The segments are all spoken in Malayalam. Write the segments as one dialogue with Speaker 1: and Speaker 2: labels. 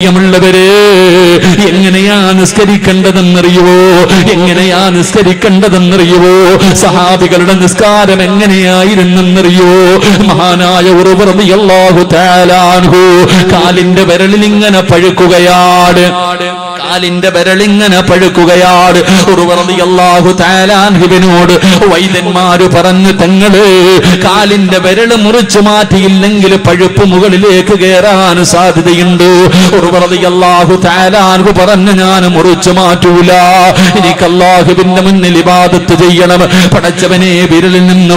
Speaker 1: ുള്ളവരെ എങ്ങനെയാ നിസ്കരിക്കേണ്ടതെന്നറിയുവോ സഹാബികളുടെ നിസ്കാരം എങ്ങനെയായിരുന്നെന്നറിയോ? മഹാനായ ഉർവ റളിയല്ലാഹു തആല അൻഹു കാലിന്റെ വിരലിൽ ഇങ്ങനെ പഴുക്കുകയാണ്. ഉർവ റളിയല്ലാഹു തആല അൻഹുവിനോട് വൈദ്യന്മാര് പറഞ്ഞു, തങ്ങള് കാലിന്റെ വിരൽ മുറിച്ചു മാറ്റിയില്ലെങ്കിൽ പഴുപ്പ് മുകളിലേക്ക് കയറാൻ സാധ്യതയുണ്ട്. ഉർവ റളിയല്ലാഹു തആല അൻഹു പറഞ്ഞു, ഞാൻ മുറിച്ചു മാറ്റൂല, എനിക്ക് അല്ലാഹുവിന്റെ മുന്നിൽ ഇബാദത്ത് ചെയ്യണം. പടച്ചവനെ, വിരലിൽ നിന്ന്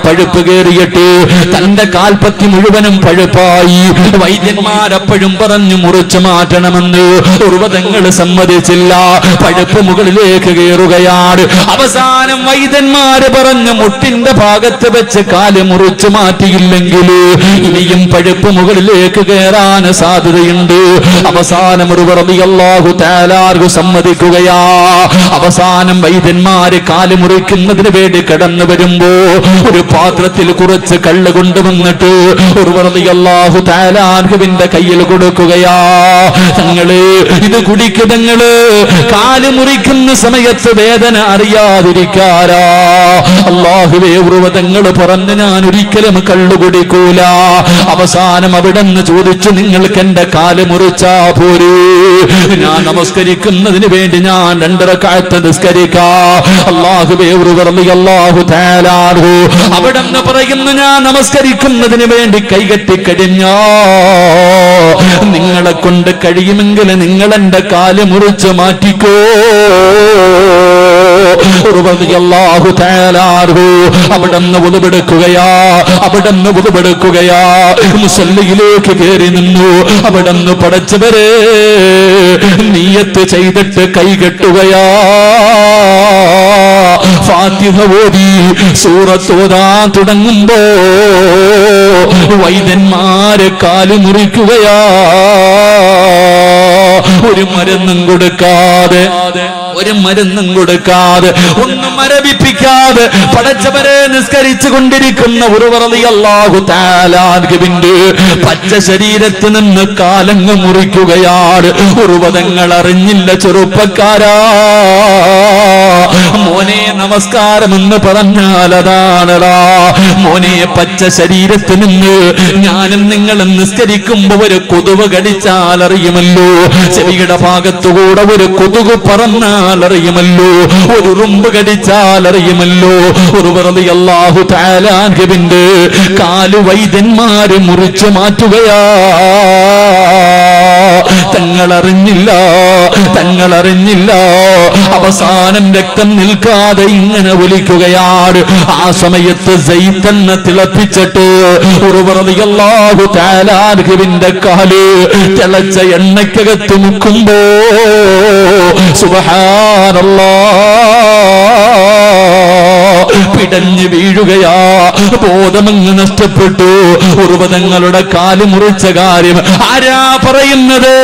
Speaker 1: പഴുപ്പ് കയറിയിട്ട് തന്റെ കാൽപ്പത്തി മുഴുവനും പഴുപ്പായി. വൈദ്യന്മാരപ്പോഴും പറഞ്ഞു മുറിച്ചു മാറ്റണമെന്ന്. ഉർവതങ്ങൾ സമ്മതിച്ചില്ല. പഴുപ്പ് മുകളിലേക്ക് കയറുകയാണ്. അവസാനം വൈദ്യന്മാര് പറഞ്ഞു, മുട്ടിന്റെ ഭാഗത്ത് വെച്ച് കാല് മുറിച്ചു മാറ്റിയില്ലെങ്കിൽ ഇനിയും പഴുപ്പ് മുകളിലേക്ക് കയറാൻ സാധ്യതയുണ്ട്. അവസാനം ഉർവ റളിയല്ലാഹു തആല അൻഹു സമ്മതിക്കുകയാ. അവസാനം വൈദ്യന്മാര് കാല് മുറിക്കുന്നതിന് വേണ്ടി കടന്നു വരുമ്പോ ഒരു പാത്രത്തിൽ കുറച്ച് കള്ള് കൊണ്ടുവന്നിട്ട് ഉർവ റളിയല്ലാഹു തആല അൻഹുവിന്റെ കയ്യിൽ കൊടുക്കുകയാ. തങ്ങള് ഇത് കുടിക്കുതങ്ങള്, കാല് മുറിക്കുന്ന സമയത്ത് വേദന അറിയാതിരിക്കാരാ. അല്ലാഹുവേ, ഉർവതങ്ങൾ പറഞ്ഞു, ഞാൻ ഒരിക്കലും കള്ളു കുടിക്കൂല. അവസാനം അവിടെന്ന് ചോദിച്ചു, നിങ്ങൾക്ക് എന്റെ കാല് മുറിച്ചാ പോരേ? ഞാൻ നമസ്കരിക്കുന്നതിന് വേണ്ടി ഞാൻ 2 റക്അത്ത് നിസ്കരിക്കാം. അല്ലാഹുവേ, ഉർവ റളിയല്ലാഹു തആല അൻഹു അവിടെന്ന് പറയുന്നു, ഞാൻ നമസ്കരിക്കുന്നതിന് വേണ്ടി കൈകെട്ടി കഴിഞ്ഞാ നിങ്ങളെ കൊണ്ട് കഴിയുമെങ്കിൽ നിങ്ങൾ എന്റെ കാല് മുറിച്ച് മാറ്റിക്കോ. അവിടെന്ന് ഉതുപെടുക്കുകയാ. മുസല്ലിയിലേക്ക് കയറി നിന്നു. അവിടെന്ന് പടച്ചവരെ നിയ്യത്ത് ചെയ്തിട്ട് കൈകെട്ടുകയാ. ഫാത്തിഹ ഓതി സൂറത്ത് ഓതാൻ തുടങ്ങുമ്പോ വൈദ്യന്മാരെ കാല് മുറിക്കുകയാ. ഒരു മരുന്നും കൊടുക്കാതെ ഒന്നും മരവിപ്പിക്കാതെ പടച്ചവരെ നിസ്കരിച്ചു കൊണ്ടിരിക്കുന്ന ഉർവ റളിയല്ലാഹു തആല അൻഹുവിന്റെ പച്ച ശരീരത്തിൽ നിന്ന് കാലങ്ങ് മുറിക്കുകയാണ്. ഉർവതങ്ങൾ അറിഞ്ഞില്ല. ചെറുപ്പക്കാരാ, മോനെ നമസ്കാരം എന്ന് പറഞ്ഞാൽ അതാണടാ. മോനെ, പച്ച ശരീരത്തിൽ നിന്ന് ഞാനും നിങ്ങളും നിസ്കരിക്കുമ്പോ ഒരു കൊതുക് കടിച്ചാൽ അറിയുമല്ലോ, ചെവിയുടെ ഭാഗത്തുകൂടെ ഒരു കൊതുക് പറന്നാൽ അറിയുമല്ലോ, ഒരു ഉറുമ്പ് കടിച്ചാൽ അറിയുമല്ലോ. ഉർവ റളിയല്ലാഹു തആല അൻഹുവിന്റെ കാല് വൈദ്യന്മാര് മുറിച്ചു മാറ്റുകയാ. തങ്ങളറിഞ്ഞില്ല. അവസാനം രക്തം നിൽക്കാതെ ഇങ്ങനെ ഒലിക്കുകയാണ്. ആ സമയത്ത് സൈതന്നെ തിളപ്പിച്ചിട്ട് ഉർവ റളിയല്ലാഹു തആല അൻഹുവിന്റെ കാല് തിളച്ച എണ്ണയ്ക്കകത്ത് മുക്കുമ്പോ സുബ്ഹാനല്ലാഹ്, പിടഞ്ഞു വീഴുകയാ. ബോധമങ്ങ് നഷ്ടപ്പെട്ടു. ഉർവതങ്ങളുടെ കാല് മുറിച്ച കാര്യം ആരാ പറയുന്നത്?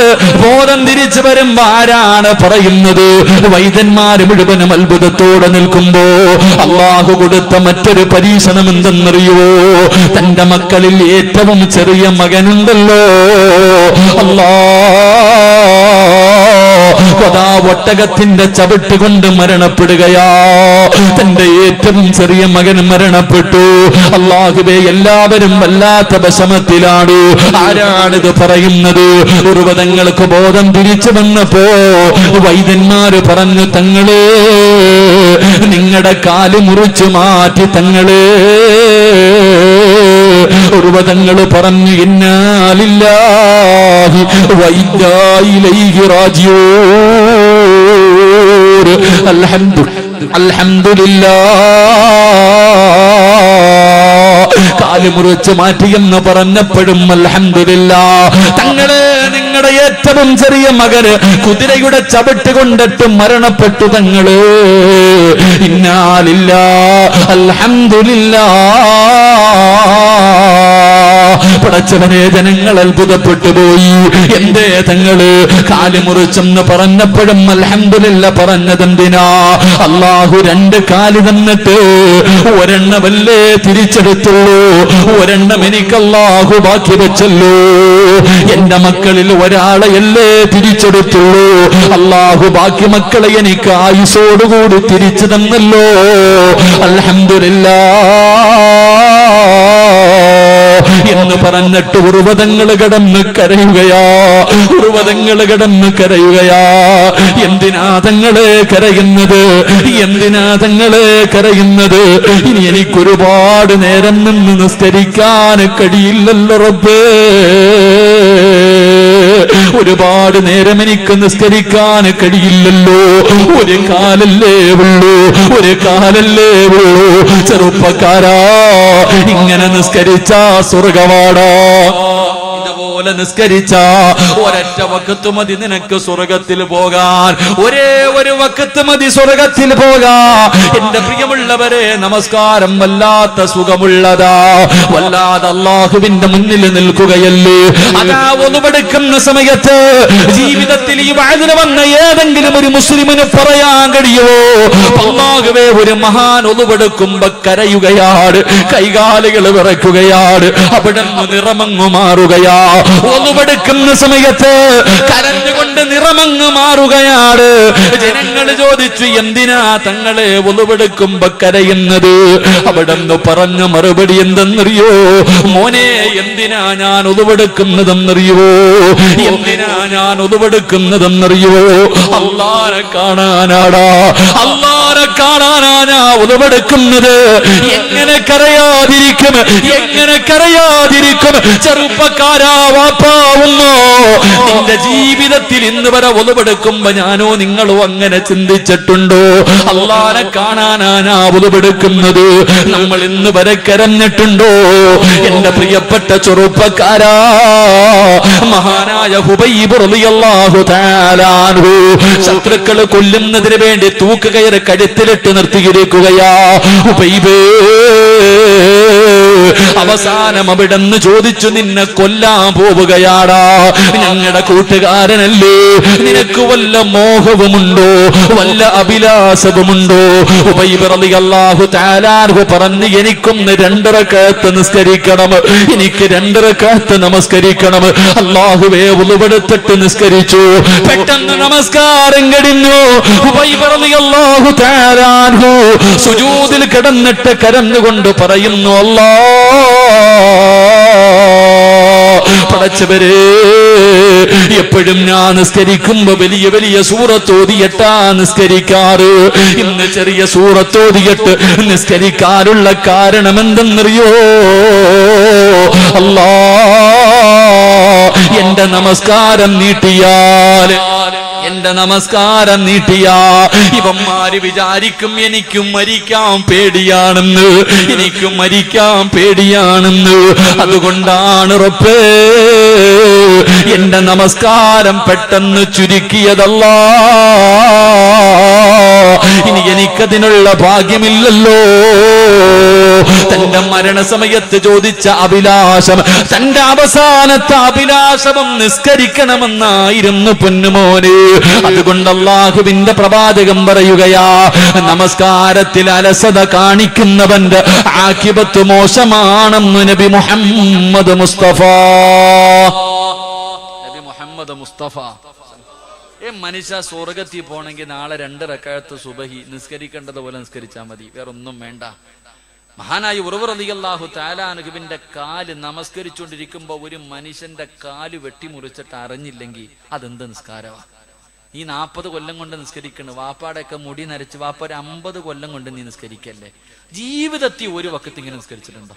Speaker 1: ബോധം തിരിച്ചു വരുമ്പോ ആരാണ് പറയുന്നത്? വൈദ്യന്മാര് മുഴുവനും അത്ഭുതത്തോടെ നിൽക്കുമ്പോ അല്ലാഹു കൊടുത്ത മറ്റൊരു പരീക്ഷണം എന്തെന്നറിയോ? തന്റെ മക്കളിൽ ഏറ്റവും ചെറിയ മകനുണ്ടല്ലോ, ഒട്ടകത്തിന്റെ ചവിട്ട് കൊണ്ട് മരണപ്പെടുകയാ. തന്റെ ഏറ്റവും ചെറിയ മകൻ മരണപ്പെട്ടു. അല്ലാഹുവേ, എല്ലാവരും വല്ലാത്ത വിഷമത്തിലാണ്. ആരാണിത് പറയുന്നത്? ഉർവതങ്ങൾക്ക് ബോധം തിരിച്ചു വന്നപ്പോ വൈദ്യന്മാര് പറഞ്ഞു, തങ്ങളെ നിങ്ങളുടെ കാല് മുറിച്ചു മാറ്റി. തങ്ങളെ ഉർവതങ്ങൾ പറഞ്ഞു, ഇന്നാ ലില്ലാഹി വ ഇന്നാ ഇലൈഹി റാജിഊൻ. അൽഹംദുലില്ലാഹ്. കാല് മുറിച്ച് മാറ്റിയെന്ന് പറഞ്ഞപ്പോഴും അൽഹംദുലില്ലാഹ്. തങ്ങളെ, നിങ്ങളുടെ ഏറ്റവും ചെറിയ മകന് കുതിരയുടെ ചവിട്ട് കൊണ്ടിട്ട് മരണപ്പെട്ടു. തങ്ങള് ഇന്നാ ലില്ലാഹി അൽഹംദുലില്ലാഹ്. പടച്ചവനെ, ജനങ്ങൾ അത്ഭുതപ്പെട്ടു പോയി. എന്തേ തങ്ങള് കാല് മുറിച്ചെന്ന് പറഞ്ഞപ്പോഴും അൽഹംദുലില്ലാ പറഞ്ഞതെന്തിനാ? അല്ലാഹു 2 കാല് തന്നിട്ട് ഒരെണ്ണമല്ലേ തിരിച്ചെടുത്തുള്ളൂ, ഒരെണ്ണം എനിക്ക് അല്ലാഹു ബാക്കി വെച്ചല്ലോ. എന്റെ മക്കളിൽ ഒരാളെയല്ലേ തിരിച്ചെടുത്തുള്ളൂ, അല്ലാഹു ബാക്കി മക്കളെ എനിക്ക് ആയുസോടുകൂടി തിരിച്ചു തന്നല്ലോ. അൽഹംദുലില്ലാ എന്ന് പറഞ്ഞിട്ട് ഉർവതങ്ങൾ കിടന്ന് കരയുകയാ, ഉർവതങ്ങൾ കിടന്ന് കരയുകയാ. എന്തിനാ തങ്ങളെ കരയുന്നത്? എന്തിനാ തങ്ങളെ കരയുന്നത്? ഇനി എനിക്കൊരുപാട് നേരം നിന്ന് നിസ്കരിക്കാൻ കഴിയില്ലല്ലോ റബ്ബേ, ഒരുപാട് നേരം എനിക്ക് നിസ്കരിക്കാൻ കഴിയില്ലല്ലോ. ഒരു കാലല്ലേ ഉള്ളൂ, ഒരു കാലല്ലേ ഉള്ളൂ. ചെറുപ്പക്കാരാ, ഇങ്ങനെ നിസ്കരിച്ചാ സ്വർഗവാടാ. ഇതുപോലെ നിസ്കരിച്ച ഒരൊറ്റ വഖത്ത് മതി നിനക്ക് സ്വർഗത്തിൽ പോകാൻ, ഒരേ ഒരു വഖത്ത് മതി സ്വർഗത്തിൽ പോകാൻ. എന്റെ പ്രിയമുള്ളവരെ, നമസ്കാരം വല്ലാത്ത സുഖമുള്ളതാ, വല്ലാതെ അല്ലാഹുവിന്റെ മുന്നിൽ നിൽക്കുകയല്ലേ. അതാ ഒന്നുപെടുക്കുന്ന സമയത്ത് ജീവിതത്തിൽ ഈ വഅദിന് വന്ന ഏതെങ്കിലും ഒരു മുസ്ലിമിന് പറയാൻ കഴിയുമോ, അല്ലാഹുവേ ഒരു മഹാൻ ഒന്നുപെടുക്കുമ്പോ കരയുകയാണ്, കൈകാലുകൾ വിറയ്ക്കുകയാണ്, അവിടെ നിറമങ്ങു മാറുകയാ. ഒന്നുപെടുക്കുന്ന സമയത്ത് കരഞ്ഞുകൊണ്ട് നിറമങ്ങ് മാറുകയാണ്. ജനങ്ങൾ ചോദിച്ചു, എന്തിനാ തങ്ങളെ ഒന്നുപെടുക്കുമ്പോ കരയുന്നത്? അവിടെ പറഞ്ഞ മറുപടി എന്തെന്നറിയോ? മോനെ, എന്തിനാ ഞാൻ ഒന്നുപെടുക്കുന്നതെന്നറിയോ? എന്തിനാ ഞാൻ ഒന്നുപെടുക്കുന്നതെന്നറിയോ? അല്ലാഹനെ കാണാനാടാ, അല്ലാഹനെ കാണാനാ ഒന്നുപെടുക്കുന്നത്. എങ്ങനെ കരയാതിരിക്കും, എങ്ങനെ കരയാതിരിക്കും? ചെറുപ്പക്കാരാ, വാപ്പാ ഉമ്മോ, നിന്റെ ജീവിതത്തിൽ ഇന്ന് വരെ ഒന്നുപെടുക്കുമ്പോ ഞാനോ നിങ്ങളോ അങ്ങനെ ചിന്തിച്ചിട്ടുണ്ടോ? അല്ലാഹനെ കാണാനാ ഒന്നുപെടുക്കുന്നത്. നമ്മൾ ഇന്ന് വരെ കരഞ്ഞിട്ടുണ്ടോ? എന്റെ പ്രിയപ്പെട്ട ചെറുപ്പക്കാരാ, മഹാനായ ഹുബൈബ് റളിയല്ലാഹു തആല അൻഹു ശത്രുക്കൾ കൊല്ലുന്നതിന് വേണ്ടി തൂക്കുകയറ് കഴുത്തിലിട്ട് നിർത്തിയിരിക്കുകയാ. ഹുബൈബേ, അവസാനം അവിടെന്ന് ചോദിച്ചു, നിന്നെ കൊല്ലാൻ പോവുകയാടാ, ഞങ്ങളുടെ കൂട്ടുകാരനല്ലേ, നിനക്ക് വല്ല മോഹവുമുണ്ടോ, വല്ല അഭിലാഷവുമുണ്ടോ? ഹുബൈബ് റളിയല്ലാഹു തആല അൻഹു പറഞ്ഞു, എനിക്കൊന്ന് 2 റക്അത്ത് നിസ്കരിക്കണം, എനിക്ക് 2 റക്അത്ത് നമസ്കരിക്കണം. അല്ലാഹുവേ, വുളുവെടുത്തിട്ട് നിസ്കരിച്ചു. പെട്ടെന്ന് നമസ്കാരം കഴിഞ്ഞു. ഹുബൈബ് റളിയല്ലാഹു തആല അൻഹു സുജൂദിൽ കിടന്നിട്ട് കരഞ്ഞുകൊണ്ട് പറയുന്നു, പടച്ചവരേ, എപ്പോഴും ഞാൻ നിസ്കരിക്കുമ്പോ വലിയ വലിയ സൂറത്തോതിയിട്ടാ നിസ്കരിക്കാറ്. ഇന്ന് ചെറിയ സൂറത്തോതിയിട്ട് നിസ്കരിക്കാനുള്ള കാരണം എന്തെന്നറിയോ? അല്ലാ, എന്റെ നമസ്കാരം നീട്ടിയാൽ, എന്റെ നമസ്കാരം നീട്ടിയാ ഇവന്മാര് വിചാരിക്കും എനിക്കും മരിക്കാൻ പേടിയാണെന്ന്, എനിക്കും മരിക്കാൻ പേടിയാണെന്ന്. അതുകൊണ്ടാണ് റബ്ബേ എന്റെ നമസ്കാരം പെട്ടെന്ന് ചുരുക്കിയതല്ലാ. ഇനി എനിക്കതിനുള്ള ഭാഗ്യമില്ലല്ലോ. തന്റെ മരണസമയത്ത് ചോദിച്ച അഭിലാഷം, തന്റെ അവസാനത്തെ അഭിലാഷവും നിസ്കരിക്കണമെന്നായിരുന്നു പൊന്നുമോന്. അതുകൊണ്ട് അല്ലാഹുവിന്റെ പ്രവാചകൻ പറയുകയാ, നമസ്കാരത്തിൽ അലസത കാണിക്കുന്നവന്റെ ആഖിബത്ത് മോശമാണെന്ന് നബി മുഹമ്മദ് മുസ്തഫ. നബി മുഹമ്മദ് മുസ്തഫ. മനുഷ്യ സ്വർഗത്തിൽ പോണെങ്കിൽ നാളെ 2 റക്അത്ത് സുബഹി നിസ്കരിക്കേണ്ടതുപോലെ നിസ്കരിച്ചാൽ മതി, വേറൊന്നും വേണ്ട. മഹാനായ ഉർവ റളിയല്ലാഹു തആല അൻഹുവിന്റെ കാല് നമസ്കരിച്ചുകൊണ്ടിരിക്കുമ്പോ ഒരു മനുഷ്യന്റെ കാല് വെട്ടിമുറിച്ചിട്ട് അറിഞ്ഞില്ലെങ്കിൽ അതെന്ത് നിസ്കാരമാണ്? ഈ 40 കൊല്ലം കൊണ്ട് നിസ്കരിക്കണ്, വാപ്പാടെയൊക്കെ മുടി നരച്ച് വാപ്പ ഒരു 50 കൊല്ലം കൊണ്ട് നീ നിസ്കരിക്കല്ലേ? ജീവിതത്തിൽ ഒരു വക്കത്ത് ഇങ്ങനെ നിസ്കരിച്ചിട്ടുണ്ടോ?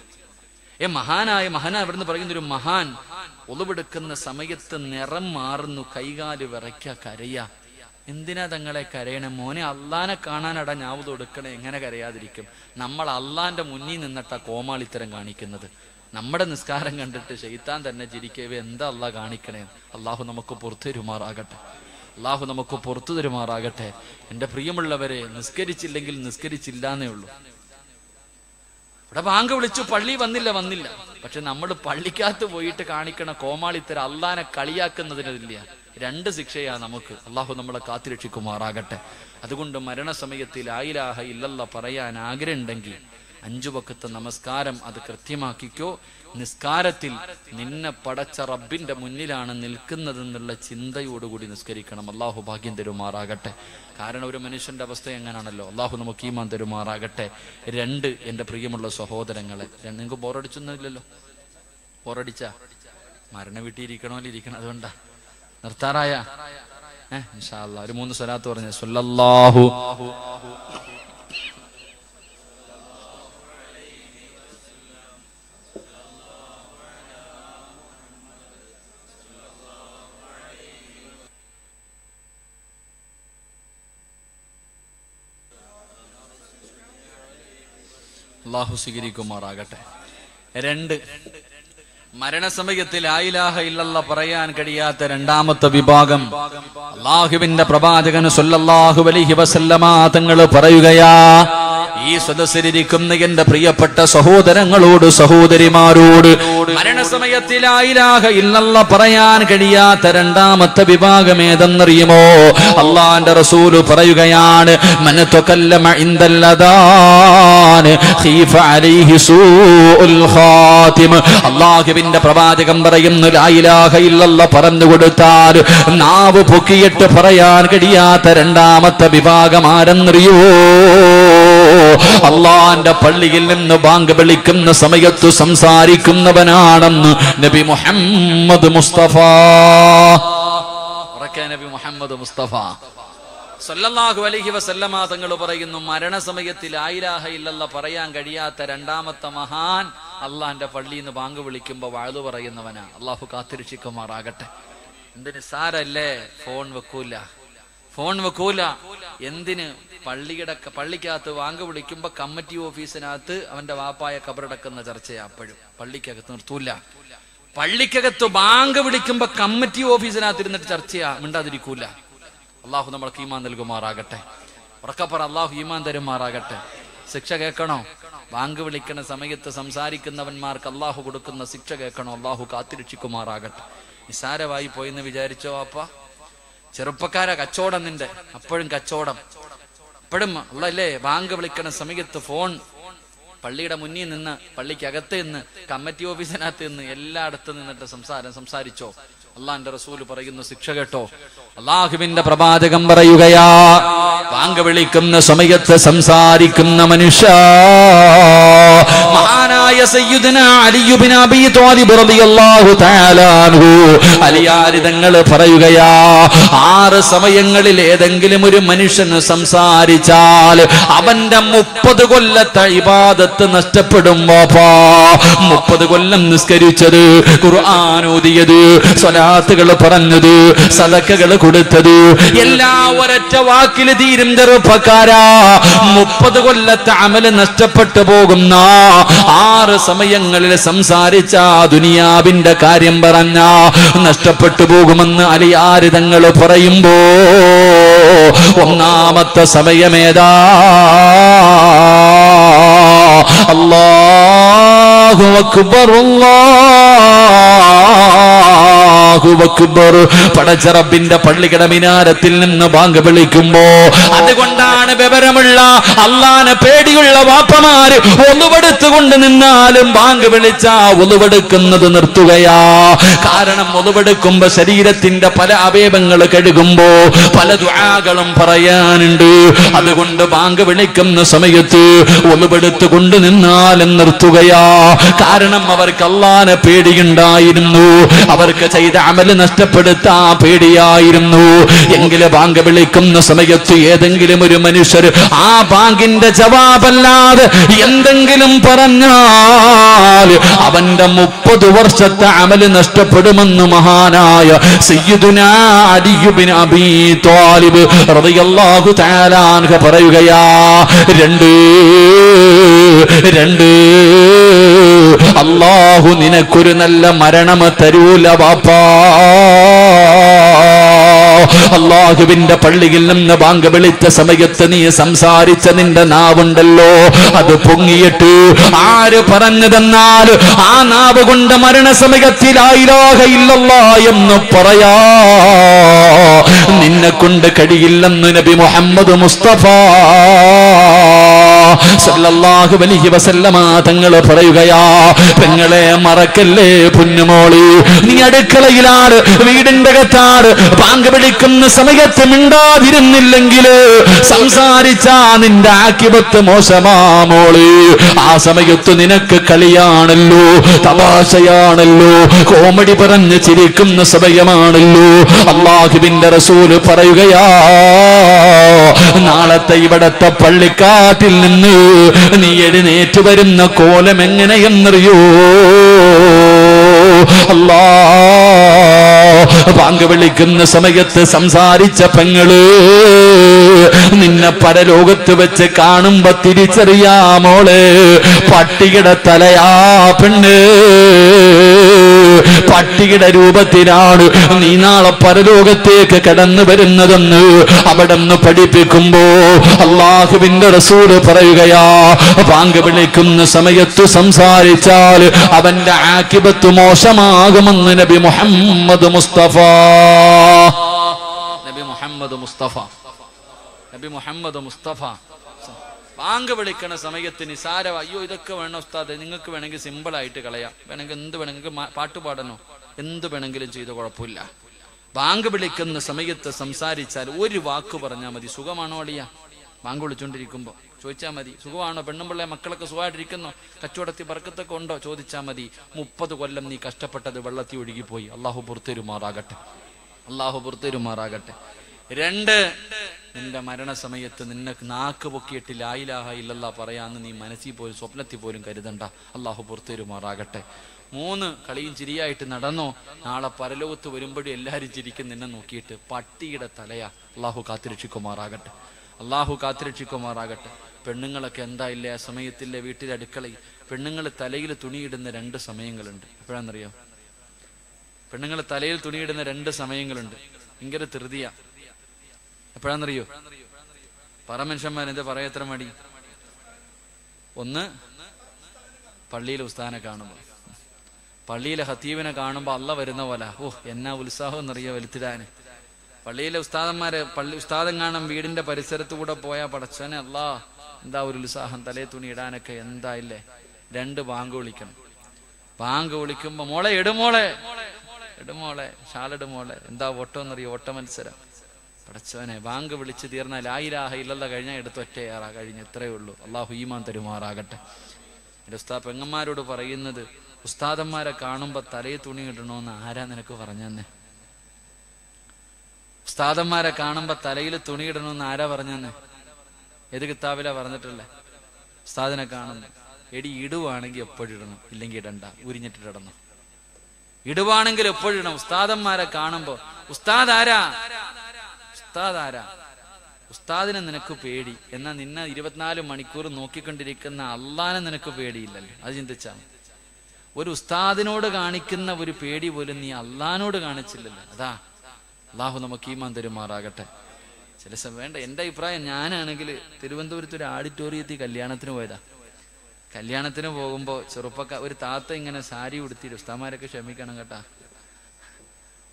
Speaker 1: മഹാനായ ഇവിടുന്ന് പറയുന്ന ഒരു മഹാൻ ഒളിവെടുക്കുന്ന സമയത്ത് നിറം മാറുന്നു, കൈകാല് വിറയ്ക്ക, കരയ. എന്തിനാ തങ്ങളെ കരയണേ? മോനെ, അള്ളാനെ കാണാനടാ ഞാവത് കൊടുക്കണേ, എങ്ങനെ കരയാതിരിക്കും? നമ്മൾ അള്ളാന്റെ മുന്നിൽ നിന്നിട്ടാ കോമാളിത്തരം കാണിക്കുന്നത്. നമ്മുടെ നിസ്കാരം കണ്ടിട്ട് ശൈത്താൻ തന്നെ ചിരിക്കവേ എന്താ അള്ളാഹ് കാണിക്കണേ? അള്ളാഹു നമുക്ക് പുറത്തു തരുമാറാകട്ടെ, അള്ളാഹു നമുക്ക് പുറത്തു തരുമാറാകട്ടെ. എൻ്റെ പ്രിയമുള്ളവരെ, നിസ്കരിച്ചില്ലെങ്കിൽ നിസ്കരിച്ചില്ലാന്നേ ഉള്ളൂ. ഇവിടെ ബാങ്ക് വിളിച്ചു, പള്ളി വന്നില്ല. പക്ഷെ നമ്മൾ പള്ളിക്കകത്ത് പോയിട്ട് കാണിക്കണ കോമാളിത്തര അള്ളാനെ കളിയാക്കുന്നതിനില്ല. 2 ശിക്ഷയാ നമുക്ക്. അള്ളാഹു നമ്മളെ കാത്തുരക്ഷിക്കുമാറാകട്ടെ. അതുകൊണ്ട് മരണസമയത്ത് ലാ ഇലാഹ ഇല്ലല്ലാഹ് പറയാൻ ആഗ്രഹമുണ്ടെങ്കിൽ 5 വഖത്ത് നമസ്കാരം അത് കൃത്യമാക്കിക്കോ. നിസ്കാരത്തിൽ നിന്നെ പടച്ച റബ്ബിന്റെ മുന്നിലാണ് നിൽക്കുന്നതെന്നുള്ള ചിന്തയോടുകൂടി നിസ്കരിക്കണം. അള്ളാഹു ഭാഗ്യം തരുമാറാകട്ടെ. കാരണം ഒരു മനുഷ്യന്റെ അവസ്ഥ എങ്ങനെയാണല്ലോ. അള്ളാഹു നമുക്ക് ഈമാൻ തരുമാറാകട്ടെ. 2, എൻ്റെ പ്രിയമുള്ള സഹോദരങ്ങളെ, നിങ്ങൾക്ക് ബോറടിച്ചൊന്നുമില്ലല്ലോ? ബോറടിച്ച മരണ വീട്ടിയിരിക്കണമല്ലോ, ഇരിക്കണം. അതുകൊണ്ടാ നിർത്താറായ ഇൻഷാ അല്ലാഹ് ഒരു 3 സ്വലാത്ത് പറഞ്ഞ സ്വല്ലല്ലാഹു അള്ളാഹു സ്വീകരിക്കുമാറാകട്ടെ. 2, മരണസമയത്ത് ലാ ഇലാഹ ഇല്ലല്ലാഹ് പറയാൻ കഴിയാത്ത 2ാമത്തെ വിഭാഗം. അല്ലാഹുവിന്റെ പ്രവാചകൻ സ്വല്ലല്ലാഹു അലൈഹി വസല്ലമ തങ്ങൾ പറയുകയാ, ഈ സദസ്സിലിരിക്കുന്ന എന്റെ പ്രിയപ്പെട്ട സഹോദരങ്ങളോട് സഹോദരിമാരോട്, മരണസമയത്ത് ലാ ഇലാഹ ഇല്ലല്ലാഹ് പറയാൻ കഴിയാത്ത 2ാമത്തെ വിഭാഗം ഏതെന്നറിയുമോ? അല്ലാഹുവിന്റെ റസൂൽ പറയുകയാണ്, മൻ തകല്ലമ ഇൻദൽ അദാൻ ഖീഫ അലൈഹി സൂഉൽ ഖാതിമ. അല്ലാഹുവിന്റെ പ്രവാചകൻ പറയുന്നു, ലാ ഇലാഹ ഇല്ലല്ലാഹ് പറഞ്ഞു കൊടുത്താൽ നാവ് പൊക്കിയിട്ട് പറയാൻ കഴിയാത്ത 2ാമത്തെ വിഭാഗം ആരെന്നറിയോ? അള്ളാന്റെ പള്ളിയിൽ നിന്ന് ബാങ്ക് വിളിക്കുന്ന സമയത്ത് സംസാരിക്കുന്നവനാണെന്ന് നബി മുഹമ്മദ് മുസ്തഫ. നബി മുഹമ്മദ് മുസ്തഫ സല്ലല്ലാഹു അലൈഹി വസല്ലമ തങ്ങൾ പറയുന്നു, മരണസമയത്ത് ലാ ഇലാഹ ഇല്ലല്ലാഹ് പറയാൻ കഴിയാത്ത 2ാമത്തെ മഹാൻ അള്ളാന്റെ പള്ളിയിൽ നിന്ന് ബാങ്ക് വിളിക്കുമ്പോ വഅദ് പറയുന്നവനാ. അള്ളാഹു കാത്തിരക്ഷിക്കുമാറാകട്ടെ. എന്ത് നിസ്സാരല്ലേ? ഫോൺ വെക്കൂല. എന്തിന്? പള്ളിക്കകത്ത് ബാങ്ക് വിളിക്കുമ്പോ കമ്മിറ്റി ഓഫീസിനകത്ത് അവന്റെ വാപ്പായ കബറടക്കുന്ന ചർച്ചയാ. അപ്പോഴും പള്ളിക്കകത്ത് നിർത്തൂല. പള്ളിക്കകത്ത് ബാങ്ക് വിളിക്കുമ്പോ കമ്മിറ്റി ഓഫീസിനകത്ത് ഇരുന്നിട്ട് ചർച്ചയാ, മിണ്ടാതിരിക്കൂല. അള്ളാഹു നമ്മൾക്ക് ഈമാൻ നൽകുമാറാകട്ടെ. ഉറക്കപ്പറ അള്ളാഹു ഈമാൻ തരുമാറാകട്ടെ. ശിക്ഷ കേൾക്കണോ? ബാങ്ക് വിളിക്കണ സമയത്ത് സംസാരിക്കുന്നവന്മാർക്ക് അള്ളാഹു കൊടുക്കുന്ന ശിക്ഷ കേൾക്കണോ? അള്ളാഹു കാത്തിരക്ഷിക്കുമാറാകട്ടെ. നിസാരമായി പോയെന്ന് വിചാരിച്ചോ അപ്പ? ചെറുപ്പക്കാരെ കച്ചവടം നിന്റെ, അപ്പോഴും കച്ചവടം. അപ്പോഴും അല്ലേ ബാങ്ക് വിളിക്കണ സമയത്ത് ഫോൺ പള്ളിയുടെ മുന്നിൽ നിന്ന്, പള്ളിക്കകത്ത് നിന്ന്, കമ്മിറ്റി ഓഫീസിനകത്ത് നിന്ന്, എല്ലായിടത്തും നിന്നിട്ട് സംസാരിച്ചോ? അള്ളാന്റെ റസൂല് പറയുന്നു, ശിക്ഷ കേട്ടോ. അള്ളാഹുവിന്റെ പ്രവാചകൻ പറയുകയാ, ബാങ്ക് വിളിക്കുന്ന സമയത്ത് സംസാരിക്കുന്ന മനുഷ്യ, മഹാനായ സയ്യിദുനാ അലി ഇബ്നു അബീ ത്വാലിബ് റളിയല്ലാഹു തആല അൻഹു അലിയാർ തങ്ങൾ പറയുകയാ, 6 സമയങ്ങളിൽ ഏതെങ്കിലും ഒരു മനുഷ്യൻ സംസാരിച്ചാൽ അവന്റെ 30 കൊല്ലത്തെ ഇബാദത്ത് നഷ്ടപ്പെടും. 30 കൊല്ലം നിസ്കരിച്ചത്, ഖുർആൻ ഓതിയത്, സ്വലാത്തുകൾ പറഞ്ഞത്, സദഖകൾ കൊടുത്തത്, എല്ലാ ഒരൊറ്റ വാക്കിൽ തീരും. ചെറുപ്പക്കാരാ, 30 കൊല്ലത്തെ അമല് നഷ്ടപ്പെട്ടു പോകുന്ന 6 സമയങ്ങളിൽ സംസാരിച്ച ദുനിയാവിന്റെ കാര്യം പറഞ്ഞ നഷ്ടപ്പെട്ടു പോകുമെന്ന് അലിയാർ തങ്ങൾ പറയുമ്പോ, 1ാമത്തെ സമയമേതാ? അല്ലാഹു അക്ബർ, അല്ലാഹു അക്ബർ. പടച്ച റബ്ബിന്റെ പള്ളിയുടെ മിനാരത്തിൽ നിന്ന് ബാങ്ക് വിളിക്കുമ്പോ, അതുകൊണ്ടാണ് വിവരമുള്ള അള്ളാനെ പേടിയുള്ള വാപ്പമാര് ഒന്നുവെടുത്തുകൊണ്ട് നിന്നാലും ബാങ്ക് വിളിച്ച ഒന്നുവെടുക്കുന്നത് നിർത്തുകയാ. കാരണം ഒന്നുവെടുക്കുമ്പോ ശരീരത്തിന്റെ പല അവയവങ്ങൾ കഴുകുമ്പോ പല ദുആകളും പറയാനുണ്ട്. അതുകൊണ്ട് ബാങ്ക് വിളിക്കുന്ന സമയത്ത് ഒന്നുവെടുത്തുകൊണ്ട് നിന്നാലും നിർത്തുകയാ. കാരണം അവർക്ക് അള്ളാനെ പേടിയുണ്ടായിരുന്നു, അവർക്ക് ചെയ്ത അമല് നഷ്ടപ്പെടുത്താ പേടിയായിരുന്നു. എങ്കിലും ബാങ്ക് വിളിക്കുന്ന സമയത്ത് ഏതെങ്കിലും ഒരു മനുഷ്യർ ആ ബാങ്കിന്റെ ജവാബല്ലാതെ എന്തെങ്കിലും പറഞ്ഞാൽ അവന്റെ 30 വർഷത്തെ അമല് നഷ്ടപ്പെടുമെന്ന് മഹാനായ സയ്യിദുനാ അലി ഇബ്നു അബീ ത്വാലിബ് റളിയല്ലാഹു തആല അൻഹു പറയുകയാ. 2 അല്ലാഹു നിനക്കൊരു നല്ല മരണം തരൂല വാപ്പാ. അള്ളാഹുവിന്റെ പള്ളിയിൽ നിന്ന് ബാങ്ക് വിളിച്ച സമയത്ത് നീ സംസാരിച്ച നിന്റെ നാവുണ്ടല്ലോ, അത് പൊങ്ങിയിട്ട് ആര് പറഞ്ഞതെന്നാൽ ആ നാവ് കൊണ്ട് മരണസമയത്തിൽ ലാ ഇലാഹ ഇല്ലല്ലാഹ് എന്ന് പറയാ നിന്നെ കൊണ്ട് കഴിയില്ലെന്ന് നബി മുഹമ്മദ് മുസ്തഫ സല്ലല്ലാഹു അലൈഹി വസല്ലമ തങ്ങൾ പറയുകയാ. പെങ്ങളെ മറക്കല്ലേ പൊന്നുമോളി, നീ അടുക്കളയിലാണ്, വീടിന്റെ അകത്താണ്, ബാങ്ക് വിളിക്കുന്ന സമയത്ത് മിണ്ടാതിരുന്നില്ലെങ്കിൽ സംസാരിച്ചാ നിന്റെ ആക്കിബത്ത് മോശമാ മോളി. ആ സമയത്ത് നിനക്ക് കളിയാണല്ലോ, തമാശയാണല്ലോ, കോമഡി പറഞ്ഞ് ചിരിക്കുന്ന സമയമാണല്ലോ. അല്ലാഹുവിന്റെ റസൂല് പറയുകയാ, നാളത്തെ ഇവിടത്തെ പള്ളിക്കാട്ടിൽ നിന്ന് നീ എഴുന്നേറ്റ് വരുന്ന കോലം എങ്ങനെയെന്നറിയോ? അല്ലാ, ബാങ്ക് വിളിക്കുന്ന സമയത്ത് സംസാരിച്ച പെങ്ങള് നിന്നെ പരലോകത്ത് വെച്ച് കാണുമ്പോ തിരിച്ചറിയാമോളെ, പട്ടിയുടെ തലയാ പെണ്ണ്, പട്ടിയുടെ രൂപത്തിലാണ് നീ നാളെ പരലോകത്തേക്ക് കടന്നു വരുന്നതെന്ന് അവിടെ നിന്ന് പഠിപ്പിക്കുമ്പോ അല്ലാഹുവിന്റെ റസൂല് പറയുകയാ, ബാങ്ക് വിളിക്കുന്ന സമയത്ത് സംസാരിച്ചാൽ അവന്റെ ആഖിബത്ത് മോശമാകുമെന്ന് നബി മുഹമ്മദ് മുസ്തഫ. നബി മുഹമ്മദ് മുസ്തഫ, നബി മുഹമ്മദ് മുസ്തഫ. ബാങ്ക് വിളിക്കണ സമയത്ത് നിസാര, അയ്യോ ഇതൊക്കെ വേണം ഉസ്താദ്, നിങ്ങൾക്ക് വേണമെങ്കിൽ സിമ്പിൾ ആയിട്ട് കളയാം, വേണമെങ്കിൽ എന്ത് വേണമെങ്കിൽ പാട്ട് പാടണോ, എന്ത് വേണമെങ്കിലും ചെയ്ത് കുഴപ്പമില്ല. ബാങ്ക് വിളിക്കുന്ന സമയത്ത് സംസാരിച്ചാൽ ഒരു വാക്ക് പറഞ്ഞാൽ മതി. സുഖമാണോ അളിയ? ബാങ്ക് വിളിച്ചോണ്ടിരിക്കുമ്പോ ചോദിച്ചാൽ മതി, സുഖമാണോ? പെണ്ണുമ്പിള്ളെ മക്കളൊക്കെ സുഖമായിട്ടിരിക്കുന്നോ? കച്ചവടത്തിൽ ബർക്കത്തൊക്കെ ഉണ്ടോ? ചോദിച്ചാൽ മതി. 30 കൊല്ലം നീ കഷ്ടപ്പെട്ടത് വെള്ളത്തിൽ ഒഴുകിപ്പോയി. അള്ളാഹു പുറത്തേരുമാറാകട്ടെ, അള്ളാഹു പുറത്തേരുമാറാകട്ടെ. 2, നിന്റെ മരണസമയത്ത് നിന്നെ നാക്ക് പൊക്കിയിട്ട് ലാ ഇലാഹ ഇല്ലല്ലാഹ് പറയാന്ന് നീ മനസ്സിൽ പോലും സ്വപ്നത്തിൽ പോലും കരുതണ്ട. അള്ളാഹു പുറത്തേരുമാറാകട്ടെ. 3, കളിയും ചിരിയായിട്ട് നടന്നോ, നാളെ പരലോകത്ത് വരുമ്പോഴും എല്ലാവരും ചിരിക്കും നിന്നെ നോക്കിയിട്ട്. പട്ടിയുടെ തലയാ. അള്ളാഹു കാത്തിരക്ഷിക്കുമാറാകട്ടെ, അള്ളാഹു കാത്തിരക്ഷിക്കുമാറാകട്ടെ. പെണ്ണുങ്ങളൊക്കെ എന്താ ഇല്ലേ ആ സമയത്തില്ലേ വീട്ടിലെ അടുക്കളയിൽ പെണ്ണുങ്ങൾ തലയിൽ തുണിയിടുന്ന 2 സമയങ്ങളുണ്ട്. എപ്പോഴാണെന്നറിയോ? പെണ്ണുങ്ങൾ തലയിൽ തുണിയിടുന്ന 2 സമയങ്ങളുണ്ട്. ഭയങ്കര ധൃതിയ. എപ്പോഴാണെന്നറിയോ? പറമനുഷ്യന്മാരെന്താ പറയാ എത്ര മടി? 1, പള്ളിയിലെ ഉസ്താദിനെ കാണുമ്പോൾ, പള്ളിയിലെ ഹത്തീബിനെ കാണുമ്പോൾ അള്ള വരുന്ന പോലെ, ഓ എന്നാ ഉത്സാഹം എന്നറിയോ വലുത്തിടാന്. പള്ളിയിലെ ഉസ്താദന്മാര് ഉസ്താദം കാണാൻ വീടിന്റെ പരിസരത്ത് കൂടെ പോയാ പടച്ചോനെ അല്ലാ എന്താ ഒരു ഉത്സാഹം, തലേ തുണി ഇടാനൊക്കെ എന്താ ഇല്ലേ. 2 ബാങ്ക് വിളിക്കണം. ബാങ്ക് വിളിക്കുമ്പോ മോളെ എടുമോളെ, എടുമോളെ, ഷാളിടുമോളെ, എന്താ ഓട്ടം എന്നറിയോ? ഓട്ട മത്സരം. പടച്ചോനെ ബാങ്ക് വിളിച്ച് തീർന്ന ലാ ഇലാഹ ഇല്ലല്ലാഹ് കഴിഞ്ഞാൽ എടുത്ത് ഒറ്റയേറാ കഴിഞ്ഞ്. ഇത്രയേ ഉള്ളൂ. അള്ളാഹു ഈമാൻ തരുമാറാകട്ടെ. എൻ്റെ ഉസ്താദ് പെങ്ങന്മാരോട് പറയുന്നത്, ഉസ്താദന്മാരെ കാണുമ്പോ തലയിൽ തുണി ഇടണോന്ന് ആരാ നിനക്ക് പറഞ്ഞെന്നെ? ഉസ്താദന്മാരെ കാണുമ്പോ തലയിൽ തുണി ഇടണമെന്ന് ആരാ പറഞ്ഞെന്നെ? ഏത് കിതാബിലാ പറഞ്ഞിട്ടുള്ളേ? ഉസ്താദിനെ കാണുന്നു, എടി ഇടുവാണെങ്കിൽ എപ്പോഴും ഇടണം, ഇല്ലെങ്കിൽ ഇടണ്ട, ഉരിഞ്ഞിട്ടിടണം. ഇടുവാണെങ്കിൽ എപ്പോഴും ഇടണം. ഉസ്താദന്മാരെ കാണുമ്പോ ഉസ്താദ് ആരാ? ഉസ്താദ് ആരാ? ഉസ്താദിനെ നിനക്ക് പേടി, എന്നാ നിന്നെ 24 മണിക്കൂർ നോക്കിക്കൊണ്ടിരിക്കുന്ന അള്ളാനെ നിനക്ക് പേടിയില്ലല്ലോ. അത് ചിന്തിച്ചാൽ ഒരു ഉസ്താദിനോട് കാണിക്കുന്ന ഒരു പേടി പോലും നീ അള്ളാനോട് കാണിച്ചില്ലല്ലോ. അതാ അള്ളാഹു നമുക്ക് ഈമാൻ തരുമാറാകട്ടെ. ചില സമയം വേണ്ട. എൻ്റെ അഭിപ്രായം, ഞാനാണെങ്കിൽ തിരുവനന്തപുരത്ത് ഒരു ആഡിറ്റോറിയത്തിൽ കല്യാണത്തിന് പോയതാ. കല്യാണത്തിന് പോകുമ്പോൾ ഒരു താത്ത ഇങ്ങനെ സാരി ഉടുത്തിട്ട്, ഉസ്താമാരൊക്കെ ക്ഷമിക്കണം കേട്ടാ,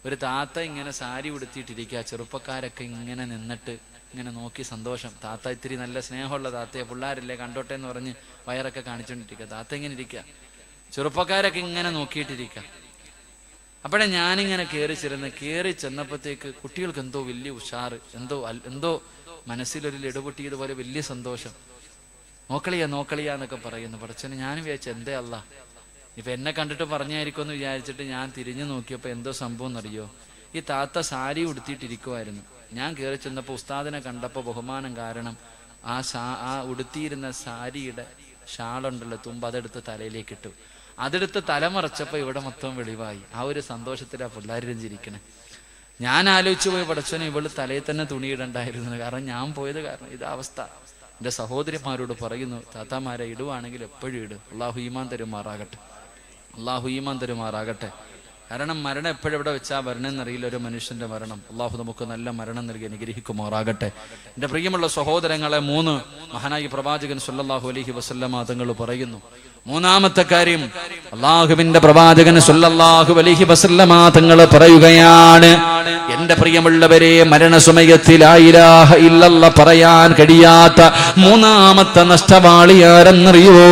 Speaker 1: ഒരു താത്ത ഇങ്ങനെ സാരി ഉടുത്തിട്ടിരിക്കുക. ചെറുപ്പക്കാരൊക്കെ ഇങ്ങനെ നിന്നിട്ട് ഇങ്ങനെ നോക്കി സന്തോഷം. താത്ത ഇത്തിരി നല്ല സ്നേഹമുള്ള താത്തയെ, പിള്ളേരല്ലേ കണ്ടോട്ടെ എന്ന് പറഞ്ഞ് വയറൊക്കെ കാണിച്ചോണ്ടിരിക്കുക. താത്ത ഇങ്ങനെ ഇരിക്കുക, ചെറുപ്പക്കാരൊക്കെ ഇങ്ങനെ നോക്കിയിട്ടിരിക്കുക. അപ്പോഴേ ഞാനിങ്ങനെ കയറി ചെന്നപ്പോഴത്തേക്ക് കുട്ടികൾക്ക് എന്തോ വലിയ ഉഷാറ്, എന്തോ മനസ്സിലൊരു ഇടപൊട്ടിയതുപോലെ വലിയ സന്തോഷം. നോക്കളിയാന്നൊക്കെ പറയുന്നു. പടച്ചോനെ ഞാൻ വിചാരിച്ചു എന്തേ അല്ല ഇപ്പൊ എന്നെ കണ്ടിട്ട് പറഞ്ഞായിരിക്കും എന്ന് വിചാരിച്ചിട്ട് ഞാൻ തിരിഞ്ഞു നോക്കിയപ്പോ എന്തോ സംഭവം എന്നറിയോ? ഈ താത്ത സാരി ഉടുത്തിട്ടിരിക്കുമായിരുന്നു. ഞാൻ കയറി ചെന്നപ്പോ ഉസ്താദിനെ കണ്ടപ്പോ ബഹുമാനം കാരണം ആ ഉടുത്തിയിരുന്ന സാരിയുടെ ഷാളുണ്ടല്ലോ തുമ്പ്, അതെടുത്ത് തലയിലേക്ക് ഇട്ടു. അതെടുത്ത് തലമറച്ചപ്പോ ഇവിടെ മൊത്തം വെളിവായി. ആ ഒരു സന്തോഷത്തിലാ പിള്ളേരും ചിരിക്കണേ. ഞാൻ ആലോചിച്ചു പോയി, പടച്ചോനെ ഇവള് തലയിൽ തന്നെ തുണിയിടണ്ടായിരുന്നു. കാരണം ഞാൻ പോയത് കാരണം ഇത് അവസ്ഥ. എൻ്റെ സഹോദരിമാരോട് പറയുന്നു, താത്താമാരെ ഇടുവാണെങ്കിൽ എപ്പോഴും ഇടും. അള്ളാഹു ഈമാൻ തരുമാറാകട്ടെ, അള്ളാഹു ഈമാൻ തരുമാറാകട്ടെ. കാരണം മരണം എപ്പോഴെവിടെ വെച്ചാൽ വരണമെന്നറിയില്ല ഒരു മനുഷ്യന്റെ മരണം. അള്ളാഹു നമുക്ക് നല്ല മരണം നൽകി അനുഗ്രഹിക്കുമാറാകട്ടെ. എൻ്റെ പ്രിയമുള്ള സഹോദരങ്ങളെ, 3 മഹാനായ പ്രവാചകൻ സല്ലല്ലാഹു അലൈഹി വസല്ലമ തങ്ങൾ പറയുന്നു. മൂന്നാമത്തെ കാര്യം, അള്ളാഹുവിന്റെ പ്രവാചകൻ സല്ലല്ലാഹു അലൈഹി വസല്ലമ തങ്ങൾ പറയുകയാണ്, എന്റെ പ്രിയമുള്ളവരെ, മരണസമയത്തിൽ ലാ ഇലാഹ ഇല്ലല്ലാഹ് പറയാൻ കഴിയാത്ത മൂന്നാമത്തെ നഷ്ടവാളി ആരെന്നറിയോ?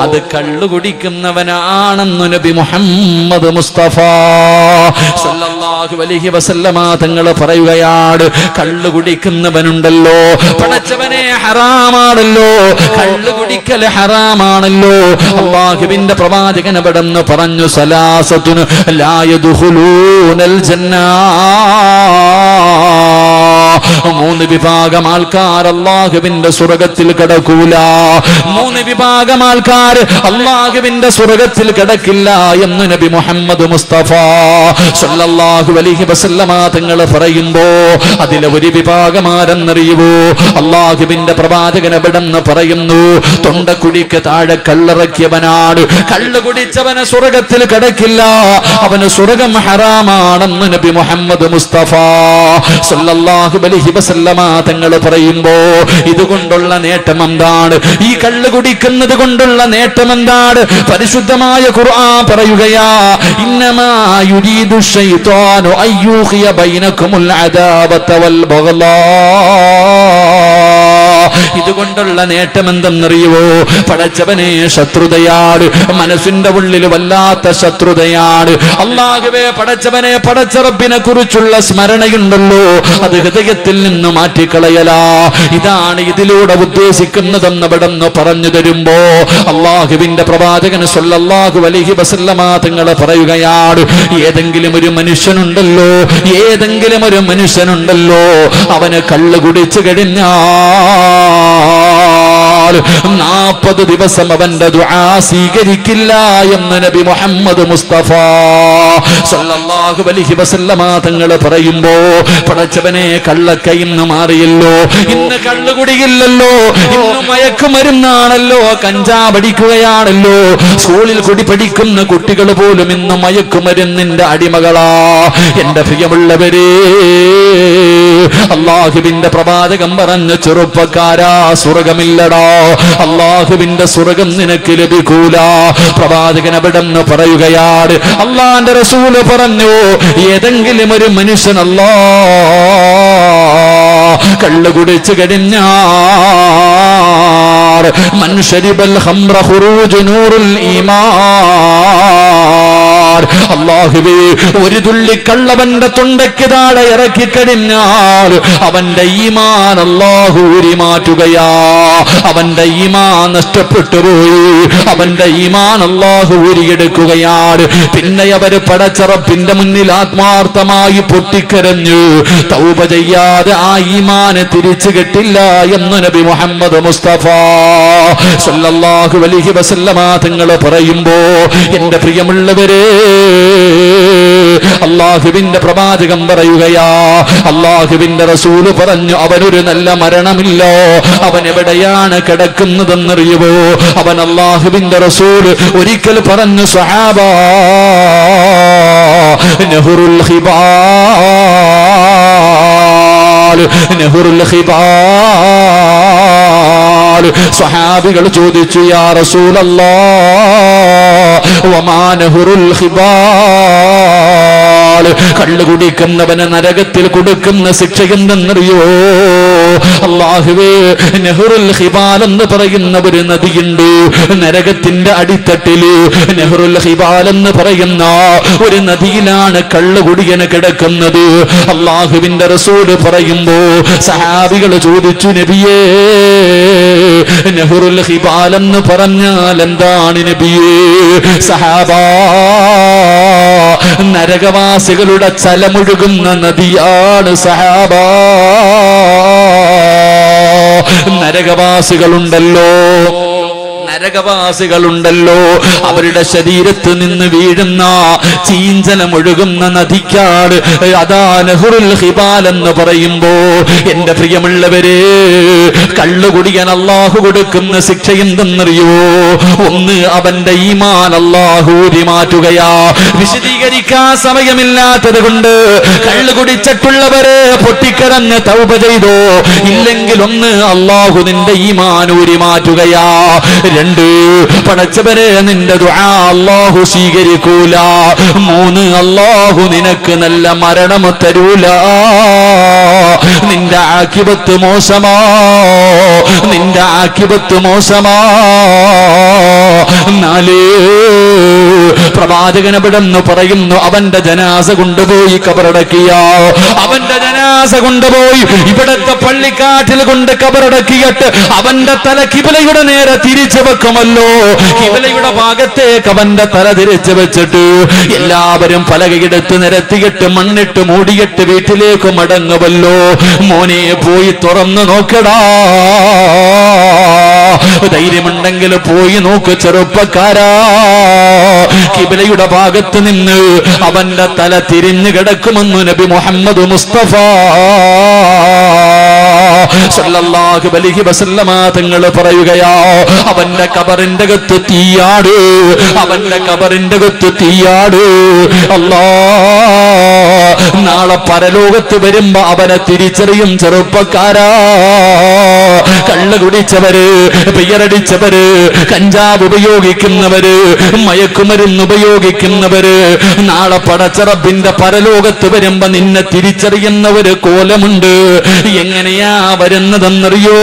Speaker 1: അത് കള്ളു കുടിക്കുന്നവനാണെന്ന് നബി മുഹമ്മദ് മുസ്തഫ സല്ലല്ലാഹു അലൈഹി വസല്ലമ തങ്ങൾ പറയുകയാണ്. കള്ളു കുടിക്കുന്നവനുണ്ടല്ലോ, പടച്ചവനെ, ഹറാമാണല്ലോ, കള്ളു കുടിക്കൽ ഹറാമാണല്ലോ. അല്ലാഹുവിന്റെ പ്രവാചകൻ അവിടെന്ന് പറഞ്ഞു, സലാസത്തുൻ ലാ യദ്ഖുലൂനൽ ജന്ന, 3 വിഭാഗം ആൾക്കാർ അല്ലാഹുവിന്റെ സ്വർഗ്ഗത്തിൽ കടക്കൂല. 3 വിഭാഗം ആൾക്കാർ അല്ലാഹുവിന്റെ സ്വർഗ്ഗത്തിൽ കടക്കില്ല എന്ന് നബി മുഹമ്മദ് മുസ്തഫ സല്ലല്ലാഹു അലൈഹി വസല്ലമ തങ്ങൾ പറയുമ്പോ അതിലെ ഒരു വിഭാഗം ആരെന്നറിയുവോ? അല്ലാഹുവിന്റെ പ്രവാചകൻ അവിടെന്ന് പറയുന്നു, തൊണ്ടക്കുടിക്ക് താഴെ കള്ളിറക്കിയവനാണ്. കള്ളു കുടിച്ചവന് സ്വർഗ്ഗത്തിൽ കടക്കില്ല, അവന് സ്വർഗ്ഗം ഹറാമാണെന്ന് നബി മുഹമ്മദ് മുസ്തഫ സല്ലല്ലാഹു അലൈഹി വസല്ലമ തങ്ങൾ പറയുമ്പോ ഇതുകൊണ്ടുള്ള നേട്ടം എന്താണ്? ഈ കള്ളു കുടിക്കുന്നത് കൊണ്ടുള്ള നേട്ടം എന്താണ്? പരിശുദ്ധമായ ഖുർആൻ പറയുകയാ, ഇന്നമാ യുരീദു ശൈത്വാനു അയ്യൂഖിയ ബൈനകുമുൽ അദാവത വൽ ബഗ്ളാ. ഇതുകൊണ്ടുള്ള നേട്ടം എന്തെന്നറിയുവോ? പടച്ചവനെ, ശത്രുതയാണ്, മനസ്സിന്റെ ഉള്ളിൽ വല്ലാത്ത ശത്രുതയാണ്. അല്ലാഹുവേ, പടച്ചവനെ, പടച്ച റബ്ബിനെ കുറിച്ചുള്ള സ്മരണയുണ്ടല്ലോ, അത് ഹൃദയത്തിൽ നിന്ന് മാറ്റിക്കളയലാ. ഇതാണ് ഇതിലൂടെ ഉദ്ദേശിക്കുന്നതെന്ന് ഇവിടെന്ന് പറഞ്ഞു തരുമ്പോ അല്ലാഹുവിന്റെ പ്രവാചകൻ സല്ലല്ലാഹു അലൈഹി വസല്ലമ തങ്ങൾ പറയുകയാണ്, ഏതെങ്കിലും ഒരു മനുഷ്യനുണ്ടല്ലോ, ഏതെങ്കിലും ഒരു മനുഷ്യനുണ്ടല്ലോ, അവന് കള്ളു കുടിച്ചു കഴിഞ്ഞാൽ 40 ദിവസം അവന്റെ ദുആ സ്വീകരിക്കില്ല എന്ന് നബി മുഹമ്മദ് മുസ്തഫ സല്ലല്ലാഹു അലൈഹി വസല്ലമ തങ്ങൾ പറയുമ്പോ പടച്ചവനെ, കള്ളൊക്കെ ഇന്ന് മാറിയല്ലോ, ഇന്ന് കള്ളുകുടിയില്ലല്ലോ, ഇന്ന് മയക്കുമരുന്നാണല്ലോ, കഞ്ചാവടിക്കുകയാണല്ലോ. സ്കൂളിൽ കുടി പഠിക്കുന്ന കുട്ടികൾ പോലും ഇന്ന് മയക്കുമരുന്നിന്റെ അടിമകളാ. എന്റെ പ്രിയമുള്ളവരെ, അല്ലാഹുവിന്റെ പ്രവാചകൻ പറഞ്ഞ, ചെറുപ്പക്കാരാ, സ്വർഗമില്ലടാ, അല്ലാഹുവിന്റെ സ്വർഗം നിനക്ക് ലഭിക്കൂല. പ്രവാചകൻ അവിടെന്ന് പറയുകയാണ്, അല്ലാഹുവിന്റെ റസൂല് പറഞ്ഞു, ഏതെങ്കിലും ഒരു മനുഷ്യൻ കള്ളു കുടിച്ചു കഴിഞ്ഞാൽ മൻ ശരിബൽ ഖംറ ഖുറൂജു നൂറുൽ ഈമാൻ, അല്ലാഹുവേ, ഒരു തുള്ളി കള്ളവന്റെ തൊണ്ടയ്ക്ക് താഴെ ഇറക്കി കഴിഞ്ഞാൽ അവന്റെ ഈമാൻ അല്ലാഹു ഊരി മാറ്റുകയാ. അവന്റെ ഈമാൻ നഷ്ടപ്പെട്ടു പോയി, അവന്റെ ഈമാൻ അല്ലാഹു ഊരിയെടുക്കുകയാണ്. പിന്നെ അവര് പടച്ച റബ്ബിന്റെ മുന്നിൽ ആത്മാർത്ഥമായി പൊട്ടിക്കരഞ്ഞു തൗബ ചെയ്യാതെ ആ ഈമാനെ തിരിച്ചു കിട്ടില്ല എന്ന് നബി മുഹമ്മദ് മുസ്തഫ സല്ലല്ലാഹു അലൈഹി വസല്ലമ തങ്ങൾ പറയുമ്പോ എന്റെ പ്രിയമുള്ളവരെ, അല്ലാഹുവിന്റെ പ്രവാചകൻ പറയുകയാ, അല്ലാഹുവിന്റെ റസൂല് പറഞ്ഞു, അവനൊരു നല്ല മരണമില്ല. അവൻ എവിടെയാണ് കിടക്കുന്നതെന്നറിയുമോ? അവൻ അല്ലാഹുവിന്റെ റസൂല് ഒരിക്കൽ പറഞ്ഞു, സ്വഹാബാ, നഹ്റുൽ ഖിബാൽ, നഹ്റുൽ ഖിബാൽ. സ്വഹാബികൾ ചോദിച്ചു, യാ റസൂലല്ലാഹ്, വമാ നഹ്റുൽ ഖിബാൽ? കള്ളു കുടിക്കുന്നവന് നരകത്തിൽ കൊടുക്കുന്ന ശിക്ഷ എന്തെന്നറിയോ? അല്ലാഹുവേ, നഹ്റുൽ ഖിബാൽ എന്ന് പറയുന്ന ഒരു നദിയുണ്ട് നരകത്തിന്റെ അടിത്തട്ടില്. നഹ്റുൽ ഖിബാൽ എന്ന് പറയുന്ന ഒരു നദിയിലാണ് കള്ളുകുടിയന് കിടക്കുന്നത്. അല്ലാഹുവിന്റെ റസൂൽ പറയുമ്പോ സഹാബികൾ ചോദിച്ചു, നബിയേ, നഹ്റുൽ ഖിബാൽ എന്ന് പറഞ്ഞാൽ എന്താണ് നബിയേ? സഹാബാ, നരകവാസികളുടെ ചലമൊഴുകുന്ന നദിയാണ് സഹാബാ. നരകവാസികളുണ്ടല്ലോ, നരകവാസികളുണ്ടല്ലോ, അവരുടെ ശരീരത്ത് നിന്ന് വീഴുന്ന ചീഞ്ചലമൊഴുകുന്ന നദിക്കാട് അതാ നഹ്റുൽ ഹിബാൽ എന്ന് പറയുമ്പോ, എന്റെ പ്രിയമുള്ളവരെ, കള്ളുകുടിക്കാൻ അള്ളാഹു കൊടുക്കുന്ന ശിക്ഷ എന്തെന്നറിയോ? ഒന്ന്, അവന്റെ ഈമാൻ അള്ളാഹു മാറ്റുകയാ. വിശദീകരിക്കാൻ സമയമില്ലാത്തത് കൊണ്ട് കള്ളു കുടിച്ചിട്ടുള്ളവരെ പൊട്ടിക്കരഞ്ഞ് തൗബ ചെയ്തോ, ഇല്ലെങ്കിൽ ഒന്ന്, അള്ളാഹു നിന്റെ ഈമാൻ ഊരി മാറ്റുകയാ. രണ്ട്, പടച്ചവരെ നിന്റെ ദുആ അള്ളാഹു സ്വീകരിക്കൂല. മൂന്ന്, അള്ളാഹു നിനക്ക് നല്ല മരണം തരൂല. നിന്റെ ആഖിബത്ത് മോശമാ, നിന്റെ ആഖിബത്ത് മോശമാ. നാല്, പ്രവാചകൻ എവിടെന്ന് പറയുന്നു, അവന്റെ ജനാസ കൊണ്ടുപോയി കബറടക്കിയ, അവന്റെ ജനാസ കൊണ്ടുപോയി ഇവിടത്തെ പള്ളിക്കാട്ടിൽ കൊണ്ട് കബറടക്കിയിട്ട് അവന്റെ തല കിബിലയുടെ നേരെ തിരിച്ചു വെക്കുമല്ലോ. കിബിലയുടെ ഭാഗത്തേക്ക് അവന്റെ തല തിരിച്ചു വെച്ചിട്ട് എല്ലാവരും പലകയെടുത്ത് നിരത്തിയിട്ട് മണ്ണിട്ട് മൂടിയിട്ട് വീട്ടിലേക്ക് മടങ്ങുമല്ലോ. മോനെ പോയി തുറന്നു നോക്കടാ, ധൈര്യമുണ്ടെങ്കിൽ പോയി നോക്ക് ചെറുപ്പക്കാരാ. കിബിലയുടെ ഭാഗത്ത് നിന്ന് അവന്റെ തല തിരിഞ്ഞു കിടക്കുമെന്ന് നബി മുഹമ്മദ് മുസ്തഫ സല്ലല്ലാഹു അലൈഹി വസല്ലമ തങ്ങൾ പറയുകയാ, അവന്റെ കബറിന്റെ അകത്ത് തീയാട്, അവന്റെ കബറിന്റെ അകത്ത് തീയാട്. അല്ലാ, നാളെ പരലോകത്ത് വരുമ്പോ അവനെ തിരിച്ചറിയും ചെറുപ്പക്കാരാ. കള്ള് കുടിച്ചവര്, പിയറടിച്ചവര്, കഞ്ചാവ് ഉപയോഗിക്കുന്നവര്, മയക്കുമരുന്ന് ഉപയോഗിക്കുന്നവര്, നാളെ പടച്ച റബ്ബിന്റെ പരലോകത്ത് വരുമ്പോ നിന്നെ തിരിച്ചറിയുന്ന ഒരു കോലമുണ്ട്. എങ്ങനെയാ വരുന്നതെന്നറിയോ?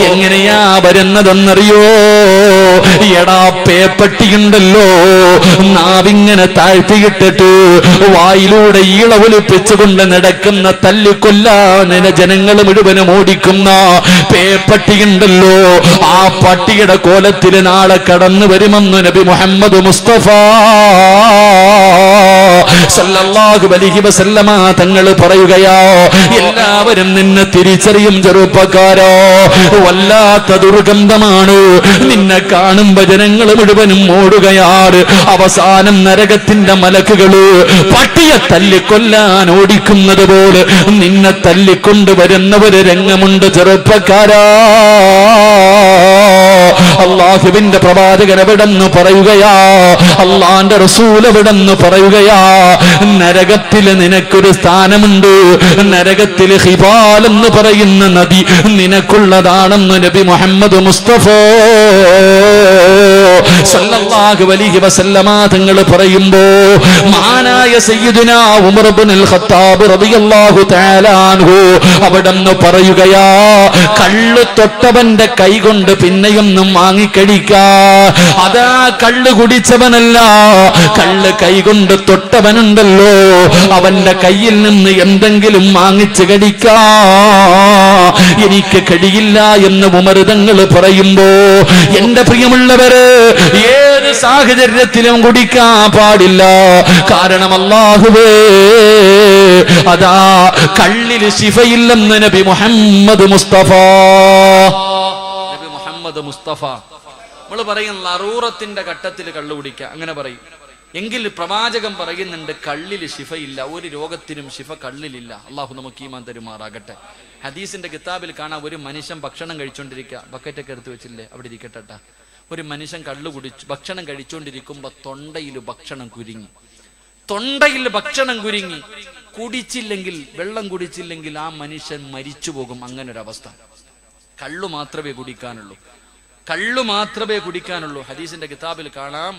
Speaker 1: എങ്ങനെയാ വരുന്നതെന്നറിയോ? എടാ, പേപ്പട്ടിയുണ്ടല്ലോ, നാവിങ്ങനെ താഴ്ത്തിയിട്ടിട്ട് വായിലൂടെ ഈള ഒലിപ്പിച്ചുകൊണ്ട് നടക്കുന്ന, തല്ലിക്കൊല്ലാൻ ജനങ്ങൾ മുഴുവനും ഓടിക്കുന്ന പേപ്പട്ടിയുണ്ടല്ലോ, ആ പട്ടിയുടെ കോലത്തിൽ നാളെ കടന്നു വരുമെന്ന് നബി മുഹമ്മദ് മുസ്തഫ സല്ലല്ലാഹു അലൈഹി വസല്ലമ തങ്ങൾ പറയുകയാ, എല്ലാവരും നിന്നെ തിരിച്ചറിയും ചെറുപ്പക്കാരോ. വല്ലാത്ത ദുർഗന്ധമാണ്, നിന്നെ കാണുമ്പോ ജനങ്ങൾ മുഴുവനും ഓടുകയാണ്. അവസാനം നരകത്തിന്റെ മലക്കുകള് പട്ടിയെ തല്ലിക്കൊല്ലാൻ ഓടിക്കുന്നത് പോലെ നിന്നെ തല്ലിക്കൊണ്ടുവരുന്ന ഒരു രംഗമുണ്ട് ചെറുപ്പക്കാരാ. അള്ളാഹുവിന്റെ പ്രവാചകൻ എവിടെന്ന് പറയുകയാ, അള്ളാന്റെ റസൂൽ എവിടെന്ന് പറയുകയാ, നരകത്തില് നിനക്കൊരു സ്ഥാനമുണ്ട്. നരകത്തില് ഹിബാൽ എന്ന് പറയുന്ന നദി നിനക്കുള്ളതാണെന്ന് നബി മുഹമ്മദ് മുസ്തഫ സല്ലല്ലാഹു അലൈഹി വസല്ലമ തങ്ങൾ പറയുമ്പോ, മഹാനായ സയ്യിദുനാ ഉമർ ഇബ്നുൽ ഖത്താബ് റളിയല്ലാഹു തആല അൻഹു അവിടെന്ന് പറയുകയാ, കള്ള് തൊട്ടവന്റെ കൈ കൊണ്ട് പിന്നെയൊന്നും വാങ്ങിക്കഴിക്കാ. അതാ കള്ള് കുടിച്ചവനല്ല, കള്ള് കൈകൊണ്ട് തൊട്ടവനുണ്ടല്ലോ, അവന്റെ കയ്യിൽ നിന്ന് എന്തെങ്കിലും വാങ്ങിച്ചു കടിക്കാ എനിക്ക് കഴിയില്ല എന്ന് ഉമർ തങ്ങൾ പറയുമ്പോ, എന്റെ പ്രിയമുള്ളവര്, ഏത് സാഹചര്യത്തിലും കുടിക്കാൻ പാടില്ല. കാരണം അല്ലാഹുവേ, അതാ കള്ളിൽ ശിഫയില്ലെന്ന് നബി മുഹമ്മദ് മുസ്തഫ. നബി മുഹമ്മദ് മുസ്തഫ നമ്മൾ പറയും ലറൂറത്തിന്റെ ഘട്ടത്തിൽ കള്ളു കുടിക്കുക, അങ്ങനെ പറയും. എങ്കിൽ പ്രവാചകൻ പറയുന്നുണ്ട്, കള്ളിൽ ശിഫയില്ല, ഒരു രോഗത്തിനും ശിഫ കള്ളിലില്ല. അള്ളാഹു നമുക്ക് ഈമാൻ തരുമാറാകട്ടെ. ഹദീസിന്റെ കിതാബിൽ കാണാം, ഒരു മനുഷ്യൻ ഭക്ഷണം കഴിച്ചോണ്ടിരിക്കുക, ബക്കറ്റൊക്കെ എടുത്ത് വെച്ചില്ലേ, അവിടെ ഇരിക്കട്ടെ. ഒരു മനുഷ്യൻ കള്ളു കുടിച്ചു ഭക്ഷണം കഴിച്ചോണ്ടിരിക്കുമ്പോ തൊണ്ടയിൽ ഭക്ഷണം കുരുങ്ങി, തൊണ്ടയിൽ ഭക്ഷണം കുരുങ്ങി. കുടിച്ചില്ലെങ്കിൽ, വെള്ളം കുടിച്ചില്ലെങ്കിൽ ആ മനുഷ്യൻ മരിച്ചു പോകും. അങ്ങനൊരവസ്ഥ. കള്ളു മാത്രമേ കുടിക്കാനുള്ളൂ, കള്ളു മാത്രമേ കുടിക്കാനുള്ളൂ. ഹദീസിന്റെ കിതാബിൽ കാണാം,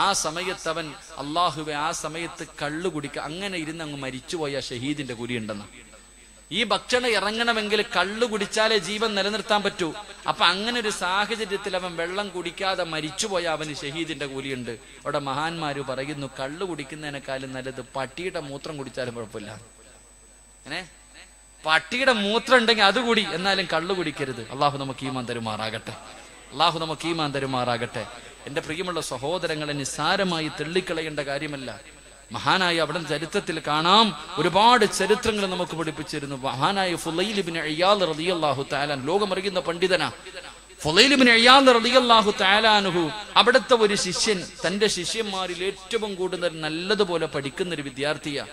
Speaker 1: ആ സമയത്ത് അവൻ, അള്ളാഹുവെ, ആ സമയത്ത് കള്ളു കുടിക്കുക, അങ്ങനെ ഇരുന്ന് അങ്ങ് മരിച്ചുപോയ ഷഹീദിന്റെ കൂലിയുണ്ടെന്ന്. ഈ ഭക്ഷണം ഇറങ്ങണമെങ്കിൽ കള്ളു കുടിച്ചാലേ ജീവൻ നിലനിർത്താൻ പറ്റൂ. അപ്പൊ അങ്ങനെ ഒരു സാഹചര്യത്തിൽ അവൻ വെള്ളം കുടിക്കാതെ മരിച്ചുപോയ അവന് ഷഹീദിന്റെ കൂലിയുണ്ട്. അവിടെ മഹാന്മാര് പറയുന്നു, കള്ളു കുടിക്കുന്നതിനേക്കാളും നല്ലത് പട്ടിയുടെ മൂത്രം കുടിച്ചാലും കുഴപ്പമില്ല. അങ്ങനെ പട്ടിയുടെ മൂത്രം ഉണ്ടെങ്കിൽ അത് കൂടി, എന്നാലും കള്ളു കുടിക്കരുത്. അള്ളാഹു നമുക്ക് ഈമാൻ തരുമാറാകട്ടെ. അള്ളാഹു നമുക്ക് ഈമാൻ തരുമാറാകട്ടെ. എന്റെ പ്രിയമുള്ള സഹോദരങ്ങളെ, നിസ്സാരമായി തള്ളിക്കളയേണ്ട കാര്യമല്ല. മഹാനായ അവിടെ ചരിത്രത്തിൽ കാണാം, ഒരുപാട് ചരിത്രങ്ങൾ നമുക്ക് പഠിപ്പിച്ചിരുന്നു. മഹാനായ ഫുളൈൽ ഇബ്നു ഇയാദ് റളിയല്ലാഹു തആല ലോകമറിയുന്ന പണ്ഡിതനാ.
Speaker 2: ഫുളൈൽ ഇബ്നു ഇയാദ് റളിയല്ലാഹു തആല അൻഹു അവിടുത്തെ ഒരു ശിഷ്യൻ തന്റെ ശിഷ്യന്മാരിൽ ഏറ്റവും കൂടുതൽ നല്ലതുപോലെ പഠിക്കുന്ന ഒരു വിദ്യാർത്ഥിയാണ്.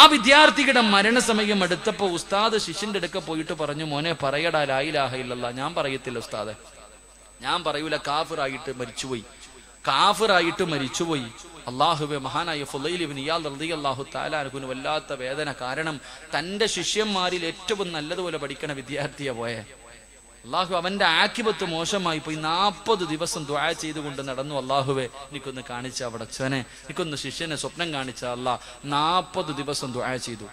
Speaker 2: ആ വിദ്യാർത്ഥിയുടെ മരണസമയം അടുത്തപ്പോ ഉസ്താദ് ശിഷ്യന്റെ അടുക്ക പോയിട്ട് പറഞ്ഞു, മോനെ പറയടാ ലാ ഇലാഹ ഇല്ലല്ലാഹ്. ഞാൻ പറയത്തില്ല ഉസ്താദെ, ഞാൻ പറയൂല, കാഫിറായിട്ട് മരിച്ചുപോയി. അള്ളാഹുവേ, മഹാനായ ഫുളൈൽ ഇബ്നു ഇയാദ് റളിയല്ലാഹു തആല അൻഹുവിന് വല്ലാത്ത വേദന. കാരണം തന്റെ ശിഷ്യന്മാരിൽ ഏറ്റവും നല്ലതുപോലെ പഠിക്കണ വിദ്യാർത്ഥിയാ പോയെ. അള്ളാഹു അവന്റെ ആക്കിബത്ത് മോശമായി പോയി. 40 ദിവസം ദുആ ചെയ്തുകൊണ്ട് നടന്നു. അള്ളാഹുവേ, എനിക്കൊന്ന് കാണിച്ച പടച്ചവനെ, എനിക്കൊന്ന് ശിഷ്യനെ സ്വപ്നം കാണിച്ച അല്ലാ. 40 ദിവസം ദുആ ചെയ്തു.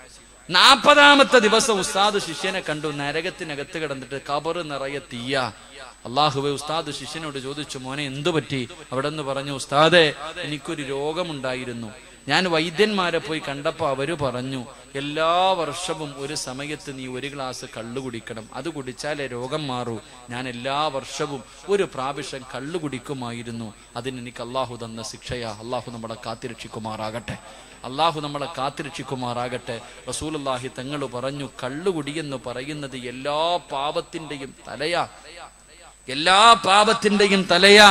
Speaker 2: 40ാമത്തെ ദിവസം ഉസ്താദ് ശിഷ്യനെ കണ്ടു, നരകത്തിനകത്ത് കിടന്നിട്ട് ഖബറ് നിറയെ തീയ. അള്ളാഹുവേ, ഉസ്താദ് ശിഷ്യനോട് ചോദിച്ചു, മോനെ എന്തു പറ്റി? അവിടെ നിന്ന് പറഞ്ഞു, ഉസ്താദെ, എനിക്കൊരു രോഗമുണ്ടായിരുന്നു. ഞാൻ വൈദ്യന്മാരെ പോയി കണ്ടപ്പോൾ അവര് പറഞ്ഞു, എല്ലാ വർഷവും ഒരു സമയത്ത് നീ 1 ഗ്ലാസ് കള്ളു കുടിക്കണം, അത് കുടിച്ചാലേ രോഗം മാറൂ. ഞാൻ എല്ലാ വർഷവും ഒരു പ്രാവശ്യം കള്ളു കുടിക്കുമായിരുന്നു. അതിനെനിക്ക് അള്ളാഹു തന്ന ശിക്ഷയാ. അള്ളാഹു നമ്മളെ കാത്തിരക്ഷിക്കുമാറാകട്ടെ. റസൂലുള്ളാഹി തങ്ങൾ പറഞ്ഞു, കള്ളുകുടിയെന്ന് പറയുന്നത് എല്ലാ പാപത്തിന്റെയും തലയാ.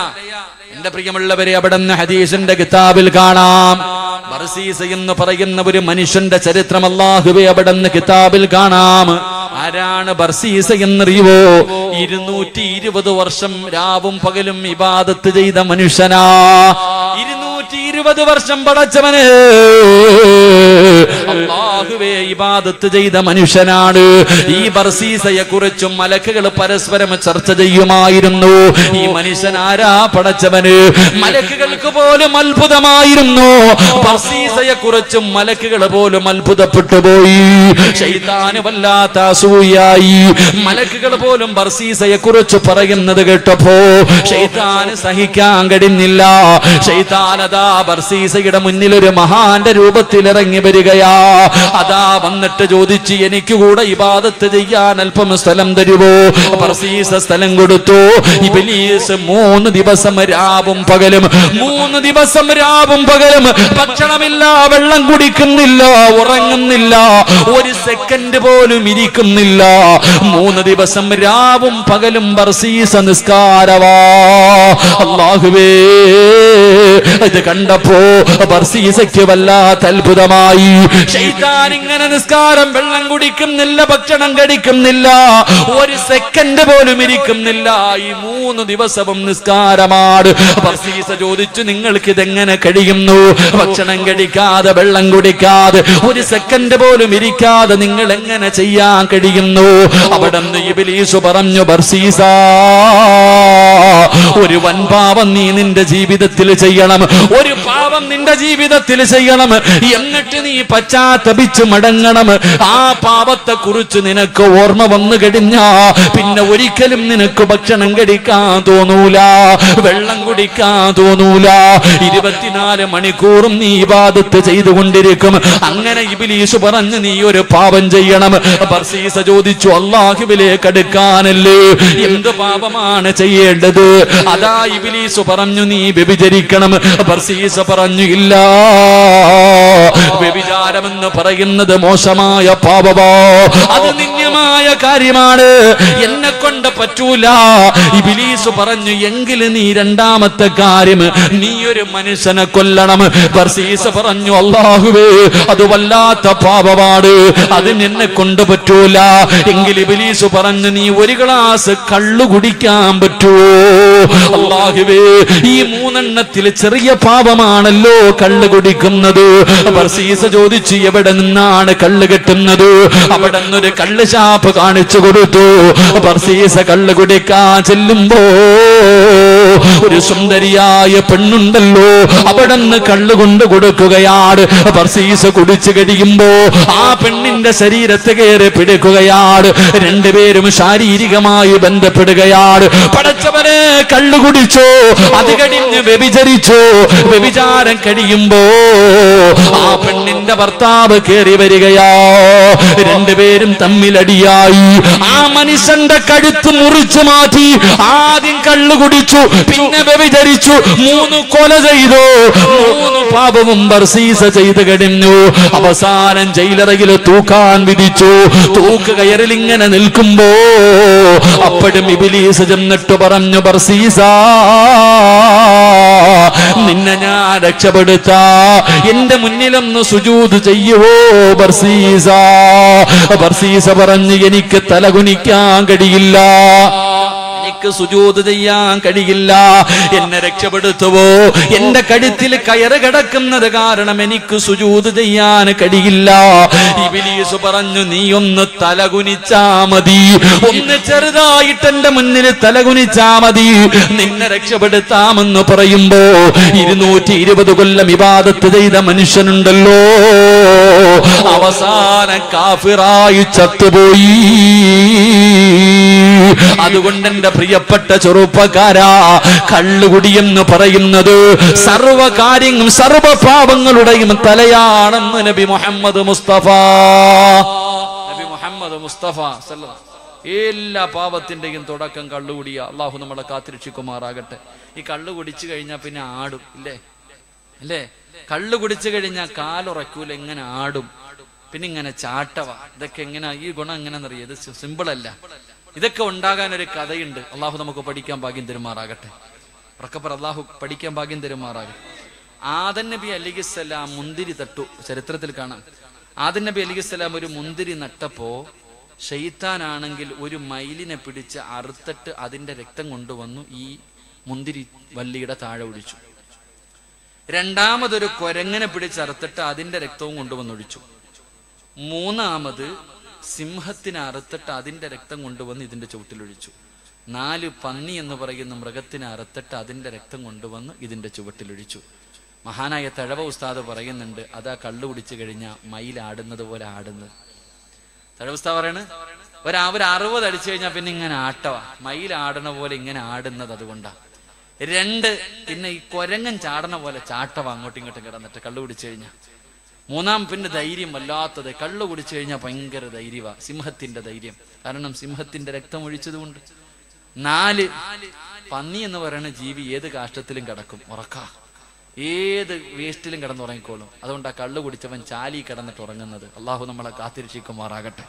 Speaker 2: എന്റെ പ്രിയമുള്ളവരെ, അവിടുന്ന് ഹദീസിന്റെ കിതാബിൽ കാണാം, ബർസീസ എന്ന് പറയുന്ന ഒരു മനുഷ്യന്റെ ചരിത്രം അല്ലാഹുവേ അവിടുന്ന് കിതാബിൽ കാണാം. ആരാണ് ബർസീസ എന്നറിയുവോ? 220 വർഷം രാവും പകലും ഇബാദത്ത് ചെയ്ത മനുഷ്യനാ. 220 വർഷം പടച്ചവന് അല്ലാഹുവേ ഇബാദത്ത് ചെയ്ത മനുഷ്യനാണ്. ഈ ബർസീസയെ കുറിച്ചും മലക്കുകൾ പരസ്പരം ചർച്ച ചെയ്യുമായിരുന്നു. ഈ മനുഷ്യൻ ആരാ പടച്ചവന്? മലക്കുകൾക്ക് പോലും അത്ഭുതമായിരുന്നു. ബർസീസയെ കുറിച്ചും മലക്കുകൾ പോലും അത്ഭുതപ്പെട്ടു പോയി. ശൈത്താന് വല്ലാത്ത അസൂയായി. മലക്കുകൾ പോലും ബർസീസയെ കുറിച്ച് പറയുന്നത് കേട്ടപ്പോ ശൈത്താന് സഹിക്കാൻ കഴിഞ്ഞില്ല. ശൈത്താൻ അതാ ബർസീസയുടെ മുന്നിൽ ഒരു മഹാന്റെ രൂപത്തിൽ ഇറങ്ങി വരികയാ. അതാ വന്നിട്ട് ചോദിച്ചു, എനിക്ക് കൂടെ ഇബാദത്ത് ചെയ്യാൻ അല്പം സ്ഥലം തരുവോ? ബർസീസ സ്ഥലം കൊടുത്തു. ഇബ്ലീസ് 3 ദിവസം രാവും പകലും ഭക്ഷണമില്ല, വെള്ളം കുടിക്കുന്നില്ല, ഉറങ്ങുന്നില്ല, ഒരു സെക്കൻഡ് പോലും ഇരിക്കുന്നില്ല. 3 ദിവസം രാവും പകലും ബർസീസ നിസ്കാരവാ. അല്ലാഹുവേ, ഇത് കണ്ടപ്പോ ബർസീസയ്ക്ക് വല്ലാത്ത അത്ഭുതമായി. ശൈത്താൻ ഇങ്ങനെ നിസ്കാരം, വെള്ളം കുടിക്കുന്നില്ല, ഭക്ഷണം കഴിക്കുന്നില്ല, ഒരു സെക്കൻഡ് പോലും ഇരിക്കുന്നില്ല. ഈ 3 ദിവസവും നിസ്കാരമാണ്. ബർസീസ ചോദിച്ചു, നിങ്ങൾക്ക് ഇതെങ്ങനെ കഴിയുന്നു? ഭക്ഷണം കഴിക്കാതെ, വെള്ളം കുടിക്കാതെ, ഒരു സെക്കൻഡ് പോലും ഇരിക്കാതെ നിങ്ങൾ എങ്ങനെ ചെയ്യാൻ കഴിയുന്നു? അവിടെ നിന്ന് ഇബ്ലീസ് പറഞ്ഞു, ബർസീസ, ഒരു വൻപാപം നീ നിന്റെ ജീവിതത്തിൽ ചെയ്യണം. ഒരു പാപം നിന്റെ ജീവിതത്തിൽ ചെയ്യണം. എന്നിട്ട് നീ പശ്ചാത്തപിച്ച് മടങ്ങണം. ആ പാപത്തെ കുറിച്ച് നിനക്ക് ഓർമ്മ വന്നു കഴിഞ്ഞാ പിന്നെ ഒരിക്കലും നിനക്ക് ഭക്ഷണം കഴിക്കാൻ തോന്നൂല, വെള്ളം കുടിക്കാൻ തോന്നൂല. 24 മണിക്കൂറും നീ ഇബാദത്ത് ചെയ്തുകൊണ്ടിരിക്കും. അങ്ങനെ ഇബ്ലീസ് പറഞ്ഞു, നീ ഒരു പാപം ചെയ്യണം. ബർസീസ ചോദിച്ചു, അല്ലാഹുവിലേക്ക് അടുക്കാനല്ലേ, എന്ത് പാപമാണ് ചെയ്യേണ്ടത്? അതാ ഇബ്ലീസ് പറഞ്ഞു, നീ വ്യഭിചരിക്കണം. ബർസീസ പറഞ്ഞു, ഇല്ല, വ്യഭിചാരമെന്ന് പറയുന്നത് മോശമായ പാപമോ, അത് നിന്ദ്യമായ കാര്യമാണ്, എന്നെ കൊണ്ട് പറ്റൂല. ഇബ്ലീസ് പറഞ്ഞു, എങ്കിൽ നീ 2ാമത്തെ കാര്യം, നീ ഒരു മനുഷ്യനെ കൊല്ലണം. ബർസീസ പറഞ്ഞു, അല്ലാഹുവേ, അത് വല്ലാത്ത പാപമാണ്, അത് എന്നെ കൊണ്ട് പറ്റൂല. എങ്കിൽ ഇബ്ലീസ് പറഞ്ഞു, നീ 1 ഗ്ലാസ് കള്ളു കുടിക്കാൻ പറ്റുമോ? അല്ലാഹുവേ, ഈ 3 ചെറിയ പാപമാണല്ലോ കള്ളു കുടിക്കുന്നത്. ബർസീസ ചോദിച്ചു, എവിടെ നിന്നാണ് കള്ള് കിട്ടുന്നത്? അവിടെ നിന്നൊരു കള്ള് ഷാപ്പ് കാണിച്ചു കൊടുത്തു. ബർസീസ കള്ള് കുടിക്കാൻ ചെല്ലുമ്പോ ഒരു സുന്ദരിയായ പെണ്ണുണ്ടല്ലോ, അവിടെ നിന്ന് കള്ള് കൊണ്ട് കൊടുക്കുകയാണ്. ബർസീസ കുടിച്ചു കഴിയുമ്പോ ആ പെണ്ണിന്റെ ശരീരത്തെ കയറി പിടിക്കുകയാണ്. 2 പേരും ശാരീരികമായി ബന്ധപ്പെടുകയാണ്. പടച്ചവനെ, കള്ളു കുടിച്ചോ, അത് കഴിഞ്ഞ് വ്യഭിചരിച്ചോ. വ്യഭിചാരം കഴിയുമ്പോ ആ പെണ്ണിന്റെ ഭർത്താവ് കയറി വരികയാ. 2 പേരും തമ്മിലടിയായി. ആ മനുഷ്യന്റെ കഴുത്ത് മുറിച്ചു മാറ്റി. ആദ്യം കള്ളു കുടിച്ചു, പിന്നെ വ്യഭിചരിച്ചു, 3 കൊല ചെയ്തു, 3 പാപവും ബർസീസ ചെയ്ത് കഴിഞ്ഞു. അവസാനം ജയിലറയിൽ തൂക്കാൻ വിധിച്ചു. തൂക്ക് കയറിൽ ഇങ്ങനെ നിൽക്കുമ്പോ അപ്പോഴും ഇബ്ലീസ് ചെന്നിട്ട് പറഞ്ഞു, ബർസീസ നിന്നെ ഞാൻ രക്ഷപ്പെടുത്താ, എന്റെ മുന്നിലൊന്ന് സുജൂദ് ചെയ്യുവോ ബർസീസ? ബർസീസ പറഞ്ഞു, എനിക്ക് തലകുനിക്കാൻ കഴിയില്ല, എനിക്ക് സുജൂദ് ചെയ്യാൻ കഴിയില്ല, എന്നെ രക്ഷപ്പെടുത്തുവോ? എന്റെ കഴുത്തിൽ കയറ് കിടക്കുന്നത് കാരണം എനിക്ക് സുജൂദ് ചെയ്യാൻ കഴിയില്ല. ഇബ്ലീസ് പറഞ്ഞു, നീ ഒന്ന് തലകുനിച്ചാ മതി, ഒന്ന് ചെറുതായിട്ട് എന്റെ മുന്നിൽ തലകുനിച്ചാ മതി, നിന്നെ രക്ഷപ്പെടുത്താമെന്ന് പറയുമ്പോ 220 കൊല്ലം ഇബാദത്ത് ചെയ്ത മനുഷ്യനുണ്ടല്ലോ, അവസാനം കാഫിറായി ചത്തുപോയി. അതുകൊണ്ട് എന്റെ പ്രിയപ്പെട്ട ചെറുപ്പക്കാരാ, കള്ളുകുടി എന്ന് പറയുന്നത് സർവകാര്യങ്ങളും സർവപാപങ്ങളുടെയും തലയാണെന്ന് നബി മുഹമ്മദ് മുസ്തഫ എല്ലാ പാപത്തിന്റെയും തുടക്കം കള്ളുകുടിയാ. അള്ളാഹു നമ്മളെ കാത്തിരക്ഷിക്കുമാറാകട്ടെ. ഈ കള്ളു കുടിച്ചു കഴിഞ്ഞാൽ പിന്നെ ആടും, അല്ലേ? കള്ളു കുടിച്ചു കഴിഞ്ഞാൽ കാലുറക്കൂല, എങ്ങനെ ആടും, പിന്നെ ഇങ്ങനെ ചാട്ടവ. ഇതൊക്കെ എങ്ങനെ, ഈ ഗുണം എങ്ങനെയാണെന്നറിയാം? ഇത് സിമ്പിൾ അല്ല. ഇതൊക്കെ ഉണ്ടാകാൻ ഒരു കഥയുണ്ട്. അള്ളാഹു നമുക്ക് പഠിക്കാൻ ഭാഗ്യം തരുമാറാകട്ടെ. ഉറക്കപ്പറ, അള്ളാഹു പഠിക്കാൻ ഭാഗ്യം തരുമാറാകട്ടെ. ആദം നബി അലൈഹിസ്സലാം മുന്തിരി തട്ടു, ചരിത്രത്തിൽ കാണാം. ആദം നബി അലൈഹിസ്സലാം ഒരു മുന്തിരി നട്ടപ്പോ ശൈത്താനാണെങ്കിൽ ഒരു മയിലിനെ പിടിച്ച് അറുത്തിട്ട് അതിന്റെ രക്തം കൊണ്ടുവന്നു ഈ മുന്തിരി വള്ളിയുടെ താഴെ ഒഴിച്ചു. രണ്ടാമതൊരു കുരങ്ങനെ പിടിച്ചറുത്തിട്ട് അതിന്റെ രക്തവും കൊണ്ടുവന്നൊഴിച്ചു. മൂന്നാമത് സിംഹത്തിനെ അറുത്തിട്ട് അതിന്റെ രക്തം കൊണ്ടുവന്ന് ഇതിന്റെ ചുവട്ടിലൊഴിച്ചു. 4 പന്നി എന്ന് പറയുന്ന മൃഗത്തിനെ അറുത്തിട്ട് അതിന്റെ രക്തം കൊണ്ടുവന്ന് ഇതിന്റെ ചുവട്ടിലൊഴിച്ചു. മഹാനായ തഴവ ഉസ്താദ് പറയുന്നുണ്ട്, അതാ കള്ളു കുടിച്ചു കഴിഞ്ഞാൽ മയിൽ ആടുന്നത് പോലെ ആടുന്നത്. തഴവ ഉസ്താദ് പറയണ്, ഒരു 60 അടിച്ചു കഴിഞ്ഞാൽ പിന്നെ ഇങ്ങനെ ആട്ടവാ, മയിൽ ആടണ പോലെ ഇങ്ങനെ ആടുന്നത് അതുകൊണ്ടാ. 2 പിന്നെ ഈ കൊരങ്ങൻ ചാടണ പോലെ ചാട്ടവാ, അങ്ങോട്ടും ഇങ്ങോട്ടും കിടന്നിട്ട് കള്ളു കുടിച്ചു കഴിഞ്ഞാൽ. 3 പിന്നെ ധൈര്യം വല്ലാത്തത്, കള്ളു കുടിച്ചു കഴിഞ്ഞാൽ ഭയങ്കര ധൈര്യവാ, സിംഹത്തിന്റെ ധൈര്യം, കാരണം സിംഹത്തിന്റെ രക്തം ഒഴിച്ചതുകൊണ്ട്. 4 പന്നി എന്ന് പറയുന്ന ജീവി ഏത് കാഷ്ടത്തിലും കിടക്കും, ഉറക്കാ, ഏത് വേസ്റ്റിലും കിടന്നുറങ്ങിക്കോളും. അതുകൊണ്ടാ കള്ളു കുടിച്ചവൻ ചാലി കിടന്നിട്ട് ഉറങ്ങുന്നത്. അള്ളാഹു നമ്മളെ കാത്തിരക്ഷിക്കുമാറാകട്ടെ.